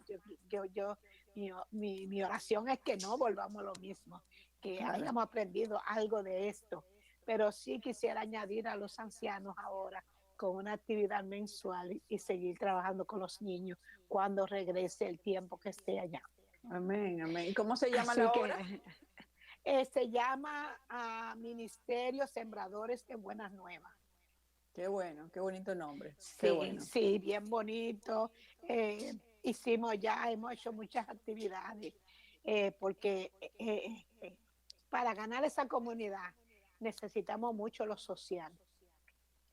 Mi oración es que no volvamos a lo mismo, que Claro. hayamos aprendido algo de esto. Pero sí quisiera añadir a los ancianos ahora con una actividad mensual y seguir trabajando con los niños cuando regrese el tiempo que esté allá. Amén, amén. ¿Y cómo se llama Así la obra? que se llama Ministerio Sembradores de Buenas Nuevas. Qué bueno, qué bonito nombre. Qué Sí, bueno. sí, bien bonito. Hemos hecho muchas actividades, porque para ganar esa comunidad necesitamos mucho lo social,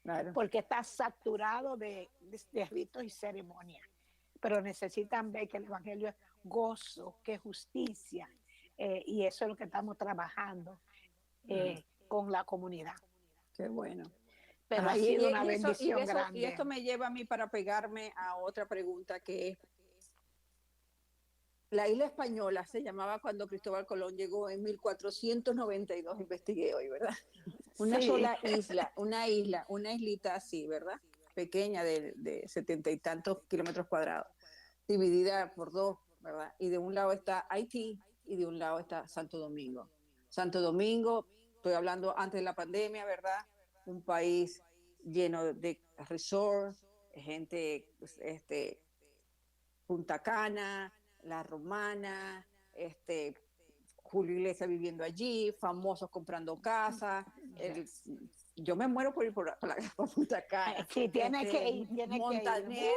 Claro. porque está saturado de ritos y ceremonias, pero necesitan ver que el Evangelio es gozo, que es justicia, y eso es lo que estamos trabajando con la comunidad. Qué bueno. Pero Ajá, ha sido una bendición y grande. esto me lleva a mí para pegarme a otra pregunta que es, la isla española se llamaba cuando Cristóbal Colón llegó en 1492, investigué hoy, ¿verdad? Una Sí, sola isla, una islita así, ¿verdad? Pequeña de 70 y tantos kilómetros cuadrados, dividida por dos, ¿verdad? Y de un lado está Haití y de un lado está Santo Domingo. Santo Domingo, estoy hablando antes de la pandemia, ¿verdad? Un país lleno de resort, gente, pues, Punta Cana, La Romana, Julio Iglesias viviendo allí, famosos comprando casas. Yo me muero por ir por Punta Cana. sí, tiene que ir.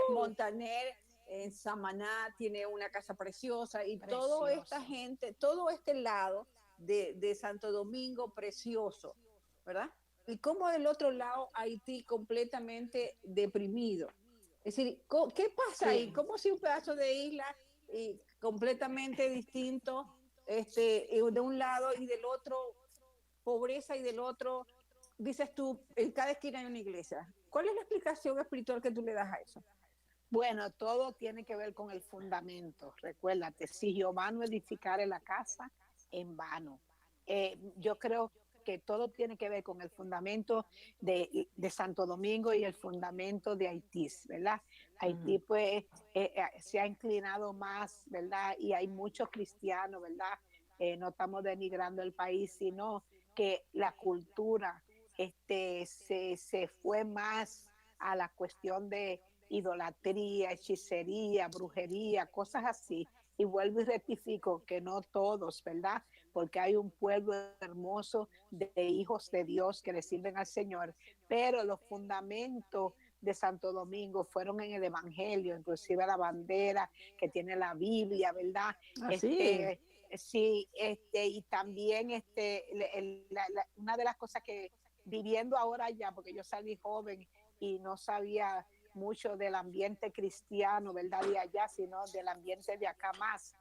Montaner en Samaná tiene una casa preciosa y toda esta Precioso. gente, todo este lado de Santo Domingo precioso, ¿verdad? Y como del otro lado Haití completamente deprimido. Es decir, ¿qué pasa ahí? Sí. ¿Cómo si un pedazo de isla completamente distinto, de un lado y del otro, pobreza y del otro, dices tú, en cada esquina hay una iglesia? ¿Cuál es la explicación espiritual que tú le das a eso? Bueno, todo tiene que ver con el fundamento. Recuérdate, si Jehová no edificare la casa, en vano. Yo creo que todo tiene que ver con el fundamento de Santo Domingo y el fundamento de Haití, ¿verdad? Haití, Uh-huh. pues, se ha inclinado más, ¿verdad? Y hay muchos cristianos, ¿verdad? No estamos denigrando el país, sino que la cultura se fue más a la cuestión de idolatría, hechicería, brujería, cosas así. Y vuelvo y rectifico que no todos, ¿verdad? Porque hay un pueblo hermoso de hijos de Dios que le sirven al Señor, pero los fundamentos de Santo Domingo fueron en el Evangelio, inclusive la bandera que tiene la Biblia, ¿verdad? Así. Sí, y también una de las cosas que viviendo ahora ya, porque yo salí joven y no sabía mucho del ambiente cristiano, ¿verdad? De allá, sino del ambiente de acá más,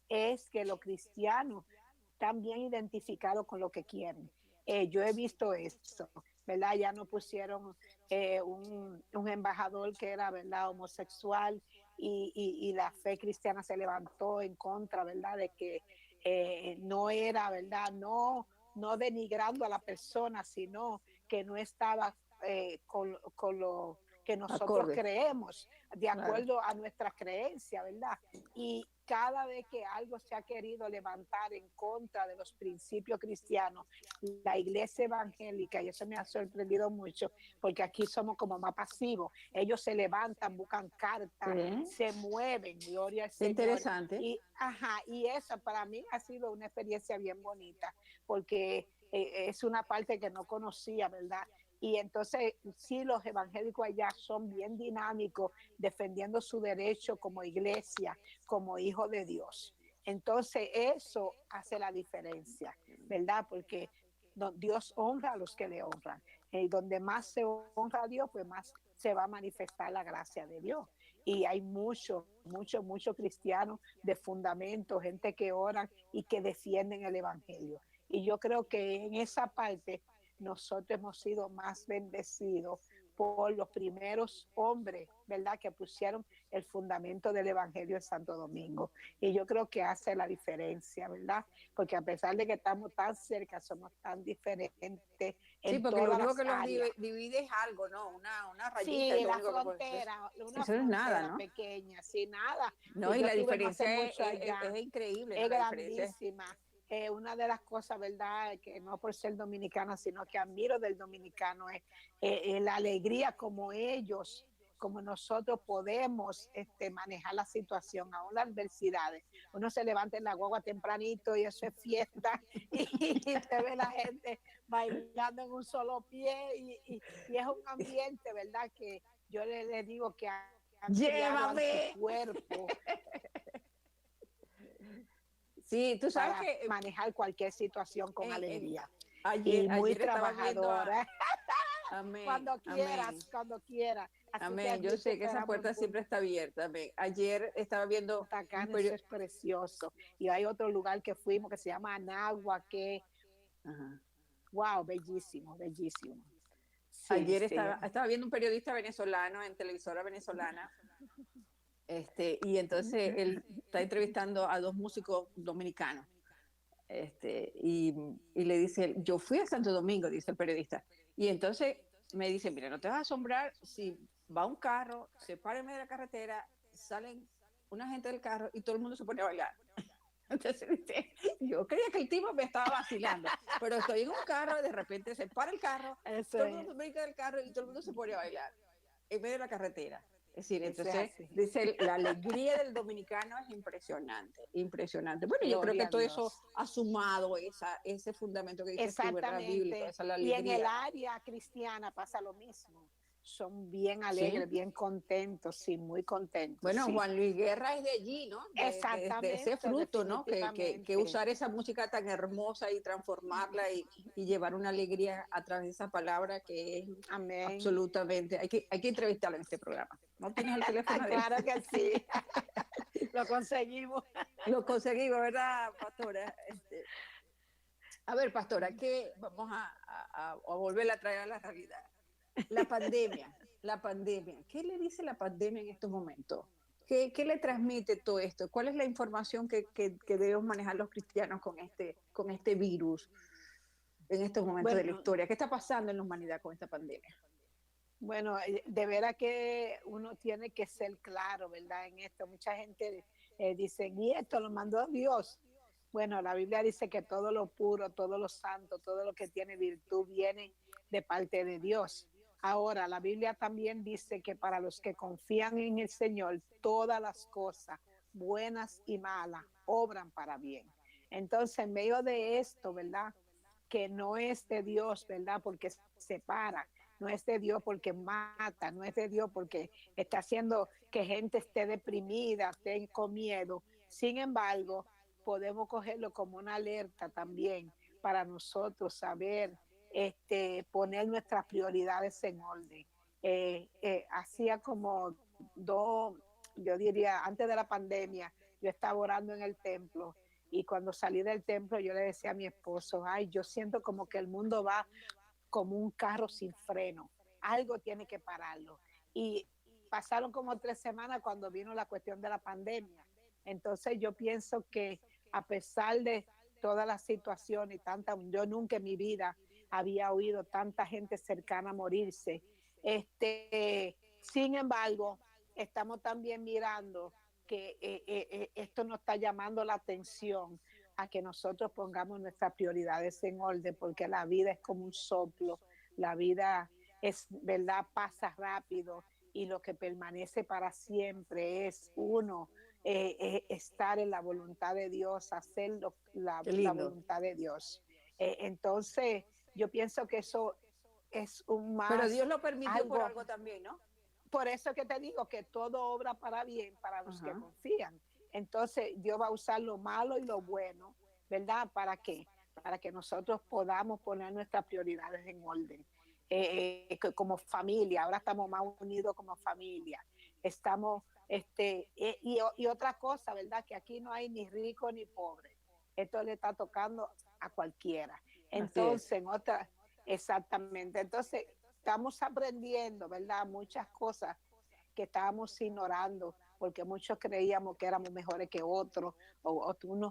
es que los cristianos están bien identificados con lo que quieren. Yo he visto eso, ¿verdad? Ya no pusieron un embajador que era, ¿verdad?, homosexual, y la fe cristiana se levantó en contra, ¿verdad?, de que no era, ¿verdad?, no no denigrando a la persona, sino que no estaba con lo que nosotros Acorde. creemos, de Claro. acuerdo a nuestra creencia, ¿verdad? Y cada vez que algo se ha querido levantar en contra de los principios cristianos, la iglesia evangélica, y eso me ha sorprendido mucho, porque aquí somos como más pasivos, ellos se levantan, buscan cartas, Sí. se mueven, gloria al Qué Señor. interesante. Y eso para mí ha sido una experiencia bien bonita, porque es una parte que no conocía, ¿verdad? Y entonces sí, los evangélicos allá son bien dinámicos, defendiendo su derecho como iglesia, como hijo de Dios. Entonces eso hace la diferencia, ¿verdad? Porque Dios honra a los que le honran. Y donde más se honra a Dios, pues más se va a manifestar la gracia de Dios. Y hay muchos cristianos de fundamento, gente que oran y que defienden el evangelio. Y yo creo que en esa parte nosotros hemos sido más bendecidos por los primeros hombres, ¿verdad?, que pusieron el fundamento del Evangelio en Santo Domingo. Y yo creo que hace la diferencia, ¿verdad? Porque a pesar de que estamos tan cerca, somos tan diferentes Sí, en porque lo todas único las que los áreas. divide es algo, ¿no? Una rayita es Sí, lo la único que puede ser. frontera, una Eso no es nada, frontera ¿no? pequeña, sin nada. No, y Yo la tuve no hace diferencia mucho allá, es increíble, ¿no? es La diferencia es... grandísima. Una de las cosas, ¿verdad?, que no por ser dominicana, sino que admiro del dominicano es la alegría como ellos, como nosotros podemos manejar la situación, aún las adversidades. Uno se levanta en la guagua tempranito y eso es fiesta y te ve la gente bailando en un solo pie y es un ambiente, ¿verdad?, que yo le digo que han criado ¡Llévame! anticuerpos Sí, tú sabes para que manejar cualquier situación con alegría. Y muy ayer estaba viendo a... trabajadora. Amén, Cuando amén, quieras, cuando quieras. Así que amén. Yo allí te sé que esa esperamos en puerta siempre está abierta. Amén. Ayer estaba viendo Punta un Cana, eso periodo... es precioso. Y hay otro lugar que fuimos que se llama Anagua, que, wow, bellísimo, bellísimo. Sí, Ayer sí. estaba viendo un periodista venezolano en televisora venezolana, y entonces él está entrevistando a dos músicos dominicanos, y le dice, yo fui a Santo Domingo, dice el periodista, y entonces me dice, mira, no te vas a asombrar si va un carro, se para en medio de la carretera, salen una gente del carro y todo el mundo se pone a bailar. Entonces dice, yo creía que el tipo me estaba vacilando, pero estoy en un carro y de repente se para el carro, Eso todo el es, mundo brinca del carro y todo el mundo se pone a bailar en medio de la carretera. Es decir, eso es entonces, así. dice, la alegría del dominicano es impresionante, impresionante. Bueno, yo creo que Gloria a todo eso Dios. ha sumado ese fundamento que dices tú, ¿verdad? Bíblico, Exactamente. esa es la Y en el alegría, ¿no? área cristiana pasa lo mismo. Son bien Sí. alegres, bien contentos, sí, muy contentos, Bueno, sí. Juan Luis Guerra es de allí, ¿no? De ese Exactamente, fruto, ¿no? Que definitivamente. usar esa música tan hermosa y transformarla y llevar una alegría a través de esa palabra que es Amén. absolutamente... Hay que entrevistarlo en este programa. ¿No tienes el teléfono de él? Claro que sí. Lo conseguimos. Lo conseguimos, ¿verdad, pastora? A ver, pastora, que vamos a volver a traer a la realidad. La pandemia, la pandemia. ¿Qué le dice la pandemia en estos momentos? ¿Qué le transmite todo esto? ¿Cuál es la información que debemos manejar los cristianos con este virus en estos momentos de la Bueno, historia? ¿Qué está pasando en la humanidad con esta pandemia? bueno, de veras que uno tiene que ser claro, ¿verdad? En esto, mucha gente dice, y esto lo mandó Dios. Bueno, la Biblia dice que todo lo puro, todo lo santo, todo lo que tiene virtud viene de parte de Dios. Ahora, la Biblia también dice que para los que confían en el Señor, todas las cosas, buenas y malas, obran para bien. Entonces, en medio de esto, ¿verdad? Que no es de Dios, ¿verdad? Porque separa, no es de Dios porque mata, no es de Dios porque está haciendo que gente esté deprimida, esté con miedo. Sin embargo, podemos cogerlo como una alerta también para nosotros saber poner nuestras prioridades en orden. Hacía como dos, yo diría, antes de la pandemia, yo estaba orando en el templo y cuando salí del templo yo le decía a mi esposo, ay, yo siento como que el mundo va como un carro sin freno, algo tiene que pararlo. Y pasaron como 3 semanas cuando vino la cuestión de la pandemia. Entonces yo pienso que a pesar de toda la situación y tanta, yo nunca en mi vida había oído tanta gente cercana a morirse. Sin embargo, estamos también mirando que esto nos está llamando la atención a que nosotros pongamos nuestras prioridades en orden, porque la vida es como un soplo, la vida es, ¿verdad? Pasa rápido y lo que permanece para siempre es uno, estar en la voluntad de Dios, hacer la voluntad de Dios. Entonces, yo pienso que eso es un Pero más Dios lo permitió por algo. algo también, ¿no? Por eso que te digo que todo obra para bien para los que Ajá. confían. Entonces, Dios va a usar lo malo y lo bueno, ¿verdad? ¿Para qué? Para que nosotros podamos poner nuestras prioridades en orden. Como familia, ahora estamos más unidos como familia. Estamos, y otra cosa, ¿verdad? Que aquí no hay ni rico ni pobre. Esto le está tocando a cualquiera. Así es. Entonces, exactamente. Entonces, estamos aprendiendo, ¿verdad? Muchas cosas que estábamos ignorando porque muchos creíamos que éramos mejores que otros,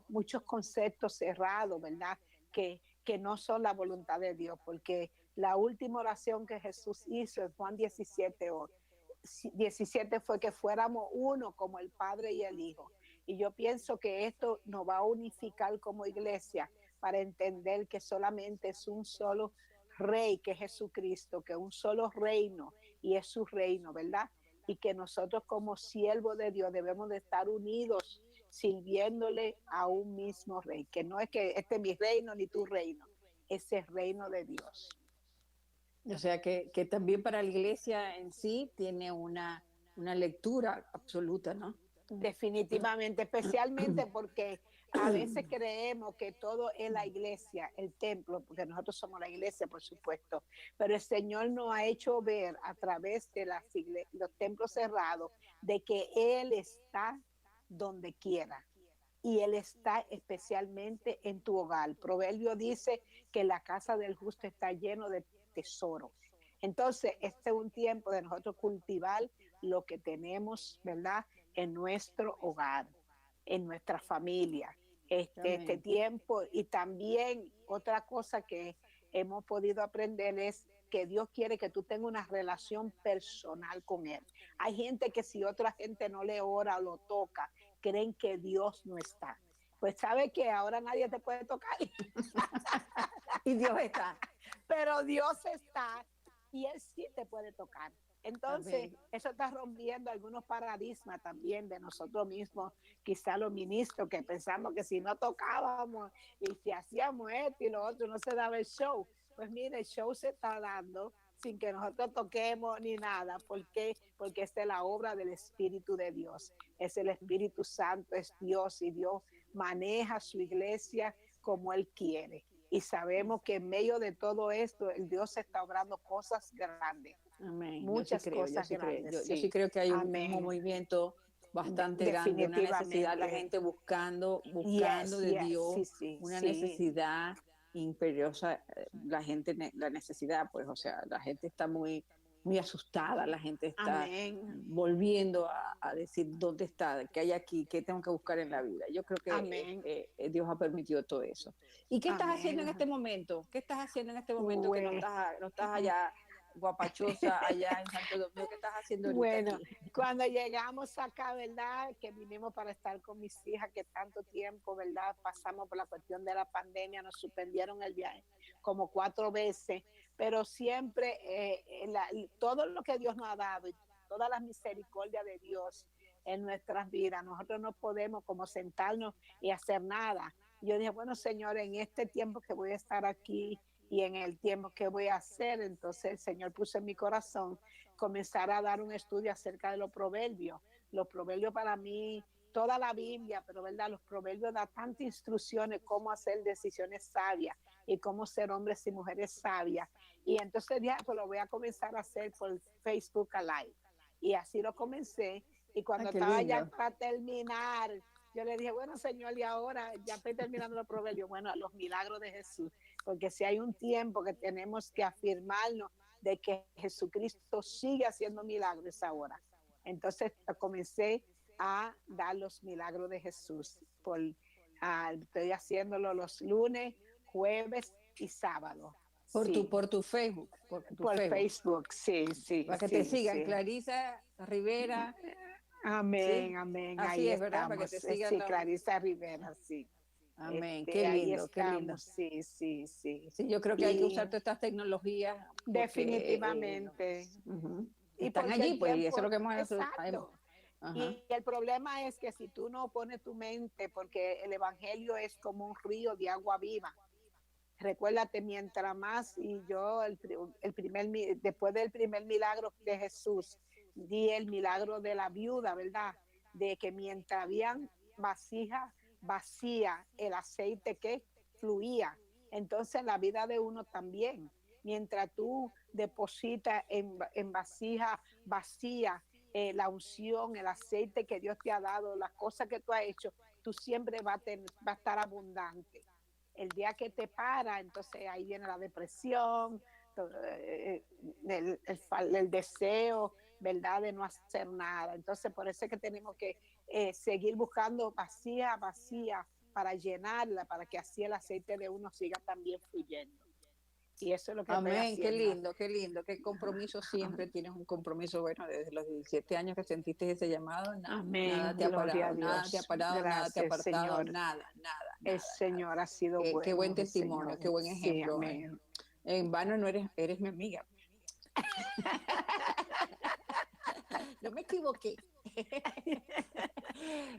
muchos conceptos cerrados, ¿verdad? Que no son la voluntad de Dios, porque la última oración que Jesús hizo en Juan 17 fue que fuéramos uno como el Padre y el Hijo. Y yo pienso que esto nos va a unificar como iglesia para entender que solamente es un solo rey, que es Jesucristo, que un solo reino y es su reino, ¿verdad? Y que nosotros como siervos de Dios debemos de estar unidos sirviéndole a un mismo rey, que no es que este es mi reino ni tu reino, es el reino de Dios. O sea que también para la iglesia en sí tiene una lectura absoluta, ¿no? Definitivamente, especialmente porque a veces creemos que todo es la iglesia, el templo, porque nosotros somos la iglesia, por supuesto, pero el Señor nos ha hecho ver a través de los templos cerrados de que Él está donde quiera y Él está especialmente en tu hogar. Proverbio dice que la casa del justo está lleno de tesoros. Entonces, este es un tiempo de nosotros cultivar lo que tenemos, ¿verdad? En nuestro hogar, en nuestra familia. Este tiempo y también otra cosa que hemos podido aprender es que Dios quiere que tú tengas una relación personal con Él. Hay gente que si otra gente no le ora o lo toca, creen que Dios no está. Pues sabe que ahora nadie te puede tocar. Y Dios está. Pero Dios está y Él sí te puede tocar. Entonces, Amén. eso está rompiendo algunos paradigmas también de nosotros mismos, quizá los ministros que pensamos que si no tocábamos y si hacíamos esto y lo otro, no se daba el show. Pues mire, el show se está dando sin que nosotros toquemos ni nada. ¿Por qué? Porque esta es la obra del Espíritu de Dios. Es el Espíritu Santo, es Dios y Dios maneja su iglesia como Él quiere. Y sabemos que en medio de todo esto, el Dios está obrando cosas grandes. Amén. Muchas cosas grandes, Yo sí sí. creo que hay un Amén. movimiento bastante grande, una necesidad, la Definitivamente. gente buscando Yes, de yes, Dios, sí, sí, una sí. necesidad imperiosa, la gente, la necesidad, pues, o sea, la gente está muy asustada, la gente está Amén. volviendo a decir dónde está, qué hay aquí, qué tengo que buscar en la vida. Yo creo que Amén. Dios ha permitido todo eso. ¿Y qué estás haciendo en Amén. este momento? ¿Qué estás haciendo en este momento que Bueno, no estás allá guapachosa allá en Santo Domingo? ¿Qué estás haciendo ahorita bueno, aquí? cuando llegamos acá, ¿verdad? Que vinimos para estar con mis hijas, que tanto tiempo, ¿verdad? Pasamos por la cuestión de la pandemia, nos suspendieron el viaje como 4 veces, pero siempre todo lo que Dios nos ha dado y todas las misericordias de Dios en nuestras vidas, nosotros no podemos como sentarnos y hacer nada. Yo dije, bueno, Señor, en este tiempo que voy a estar aquí y en el tiempo que voy a hacer, entonces el Señor puso en mi corazón comenzar a dar un estudio acerca de los proverbios. Los proverbios para mí, toda la Biblia, pero verdad, los proverbios dan tantas instrucciones cómo hacer decisiones sabias y cómo ser hombres y mujeres sabias. Y entonces ya pues lo voy a comenzar a hacer por Facebook Live. Y así lo comencé. Y Ah, cuando qué estaba ya lindo. para terminar, yo le dije, bueno, Señor, y ahora ya estoy terminando los proverbios. Bueno, los milagros de Jesús. Porque si hay un tiempo que tenemos que afirmarnos de que Jesucristo sigue haciendo milagros ahora. Entonces comencé a dar los milagros de Jesús Estoy haciéndolo los lunes, jueves y sábado. Sí, Por tu Facebook, por tu por Facebook. Facebook, sí, sí, Para que te sí, sigan, sí. Clarisa Rivera, Amén, ¿sí? amén. Así Ahí es, ¿verdad? Para que estamos. te sigan Sí, los... Clarisa Rivera, sí. Amén, qué Ahí lindo, qué lindo. estamos, sí, sí, sí. Sí, yo creo que hay que Y usar todas estas tecnologías porque definitivamente. Y están porque allí, el pues, y eso es tiempo, lo que hemos... exacto. Ajá. Y el problema es que si tú no pones tu mente, porque el evangelio es como un río de agua viva. Recuérdate, mientras más, y yo, después del primer milagro de Jesús, di el milagro de la viuda, ¿verdad? De que mientras habían vasija vacía, el aceite que fluía. Entonces, la vida de uno también. Mientras tú depositas en vasija vacía la unción, el aceite que Dios te ha dado, las cosas que tú has hecho, tú siempre vas a estar abundante. El día que te para, entonces ahí viene la depresión, el deseo, ¿verdad?, de no hacer nada. Entonces, por eso es que tenemos que seguir buscando vacía, vacía, para llenarla, para que así el aceite de uno siga también fluyendo. Y eso es lo que estoy Amén, qué haciendo. lindo, qué lindo, qué compromiso siempre, tienes un compromiso, bueno, desde los 17 años que sentiste ese llamado, nada, nada Amén, te ha gloria a parado, nada te ha Dios. parado, nada te ha Gracias, apartado, Señor. nada, nada, El nada, nada. Señor ha sido Qué buen bueno, el testimonio, Señor. qué buen Sí, ejemplo. amén. En vano no eres mi amiga. No me equivoqué.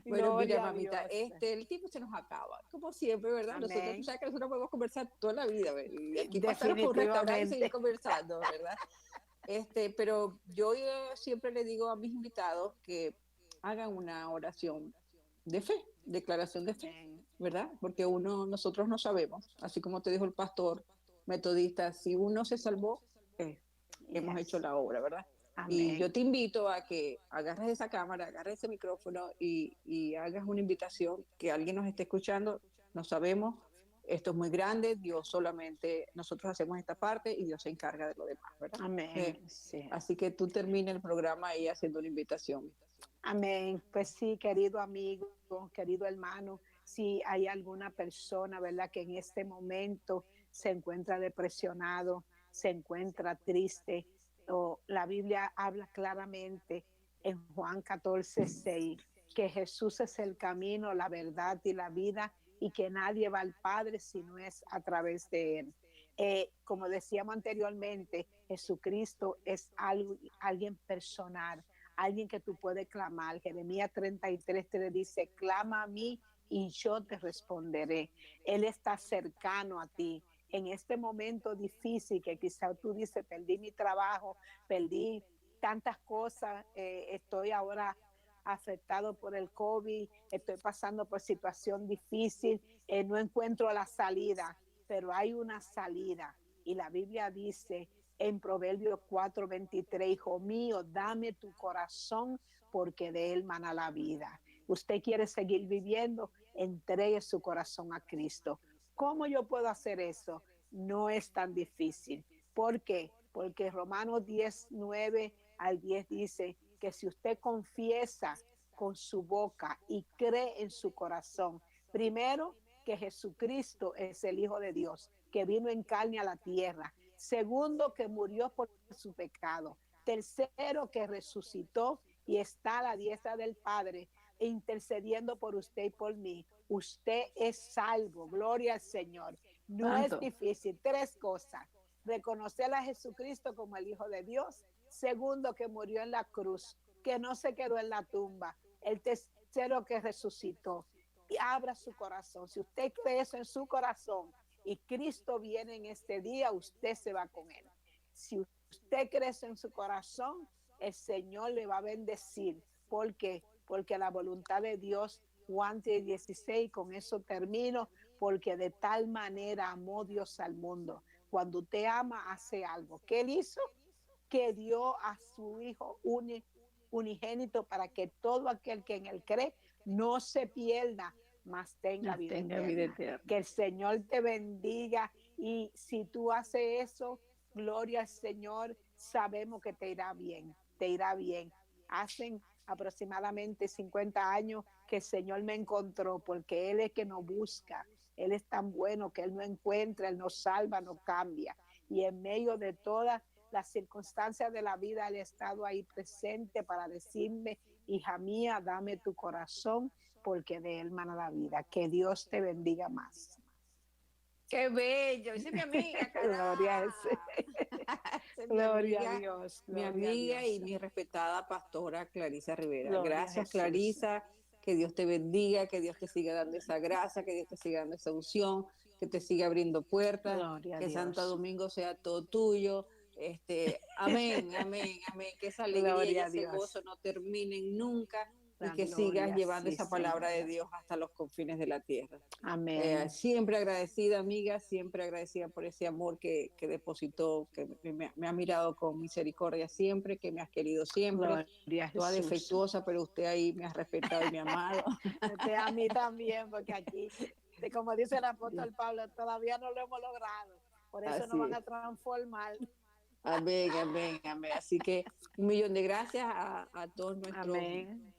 Bueno, mira, Gloria a mamita, Dios. el tiempo se nos acaba, como siempre, ¿verdad? Nosotros, tú Amén. sabes que nosotros podemos conversar toda la vida, ¿verdad? Y aquí pasar por un restaurante y seguir Definitivamente. conversando, ¿verdad? Pero yo siempre le digo a mis invitados que hagan una oración de fe, declaración de fe, Amén. ¿verdad? Porque nosotros no sabemos, así como te dijo el pastor metodista, si uno se salvó, eh, hemos hecho Yes. la obra, ¿verdad? Y yo Amén. te invito a que agarres esa cámara, agarres ese micrófono y hagas una invitación, que alguien nos esté escuchando, no sabemos, esto es muy grande, Dios solamente, nosotros hacemos esta parte y Dios se encarga de lo demás, ¿verdad? Amén. Sí. Así que tú termina el programa ahí haciendo una invitación. Amén. Pues sí, querido amigo, querido hermano, si hay alguna persona, ¿verdad?, que en este momento se encuentra depresionado, se encuentra triste, o la Biblia habla claramente en Juan 14:6 que Jesús es el camino, la verdad y la vida, y que nadie va al Padre si no es a través de él. Como decíamos anteriormente, Jesucristo es alguien personal, alguien que tú puedes clamar. Jeremías 33 te dice, clama a mí y yo te responderé. Él está cercano a ti. En este momento difícil que quizá tú dices, perdí mi trabajo, perdí tantas cosas, estoy ahora afectado por el COVID, estoy pasando por situación difícil, no encuentro la salida, pero hay una salida. Y la Biblia dice en Proverbios 4:23, hijo mío, dame tu corazón porque de él mana la vida. Usted quiere seguir viviendo, entregue su corazón a Cristo. ¿Cómo yo puedo hacer eso? No es tan difícil. ¿Por qué? Porque Romanos 10:9-10 dice que si usted confiesa con su boca y cree en su corazón, primero que Jesucristo es el Hijo de Dios, que vino en carne a la tierra. Segundo, que murió por su pecado. Tercero, que resucitó y está a la diestra del Padre, intercediendo por usted y por mí. Usted es salvo. Gloria al Señor. No es Santo. difícil. Tres cosas. Reconocer a Jesucristo como el Hijo de Dios. Segundo, que murió en la cruz, que no se quedó en la tumba. El tercero, que resucitó. Y abra su corazón. Si usted cree eso en su corazón y Cristo viene en este día, usted se va con él. Si usted cree eso en su corazón, el Señor le va a bendecir. ¿Por qué? Porque la voluntad de Dios, Juan 16, con eso termino, porque de tal manera amó Dios al mundo. Cuando usted ama, hace algo. ¿Qué él hizo? Que dio a su Hijo unigénito para que todo aquel que en él cree no se pierda, mas tenga vida eterna. Que el Señor te bendiga, y si tú haces eso, gloria al Señor, sabemos que te irá bien, te irá bien. aproximadamente 50 años que el Señor me encontró, porque Él es que nos busca. Él es tan bueno que Él nos encuentra, Él nos salva, nos cambia. Y en medio de todas las circunstancias de la vida, Él ha estado ahí presente para decirme, hija mía, dame tu corazón, porque de Él mana la vida. Que Dios te bendiga más. ¡Qué bello! Esa es mi amiga, Gloria a ese. Gloria a Dios. Mi amiga y mi respetada pastora Clarisa Rivera. Gloria Gracias, Clarisa. Que Dios te bendiga, que Dios te siga dando esa gracia, que Dios te siga dando esa unción, que te siga abriendo puertas, Gloria que a Dios. Santo Domingo sea todo tuyo. Amén, amén, amén. Que esa alegría y ese gozo no terminen nunca. Y que sigas llevando esa palabra de Dios hasta los confines de la tierra. Amén. Siempre agradecida, amiga, siempre agradecida por ese amor que depositó, que me ha mirado con misericordia siempre, que me has querido siempre. Toda defectuosa, pero usted ahí me ha respetado y me ha amado. Usted a mí también, porque aquí, como dice el apóstol Pablo, todavía no lo hemos logrado. Por eso nos van a transformar. Amén, amén, amén. Así que 1.000.000 de gracias a todos nuestros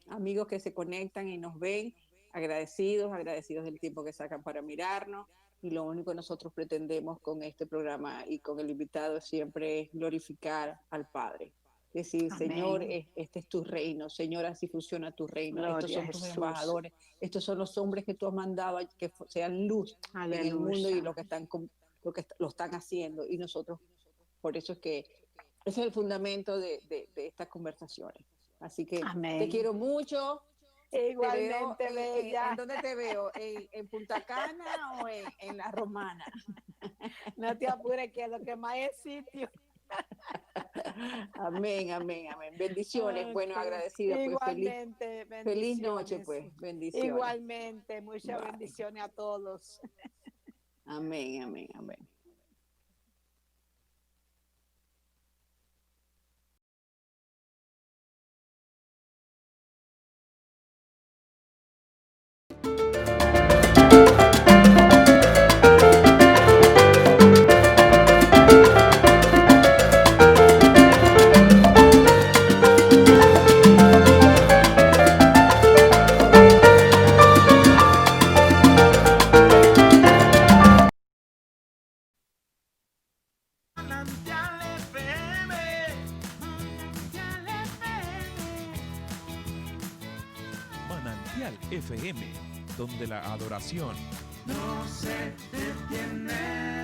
amigos que se conectan y nos ven, agradecidos del tiempo que sacan para mirarnos. Y lo único que nosotros pretendemos con este programa y con el invitado siempre es glorificar al Padre. Decir, amén. Señor, este es tu reino, Señor, así funciona tu reino. Gloria, estos son tus embajadores, estos son los hombres que tú has mandado que sean luz en el mundo y lo que lo están haciendo. Y nosotros, por eso es que ese es el fundamento de estas conversaciones. Así que amén. Te quiero mucho. Igualmente, bella. ¿En dónde te veo? ¿En Punta Cana o en La Romana? No te apures, que lo que más es sitio. Amén, amén, amén. Bendiciones. Bueno, agradecida. Igualmente, pues, feliz noche, pues. Bendiciones. Igualmente, muchas bendiciones a todos. Amén, amén, amén. FM, donde la adoración no se detiene.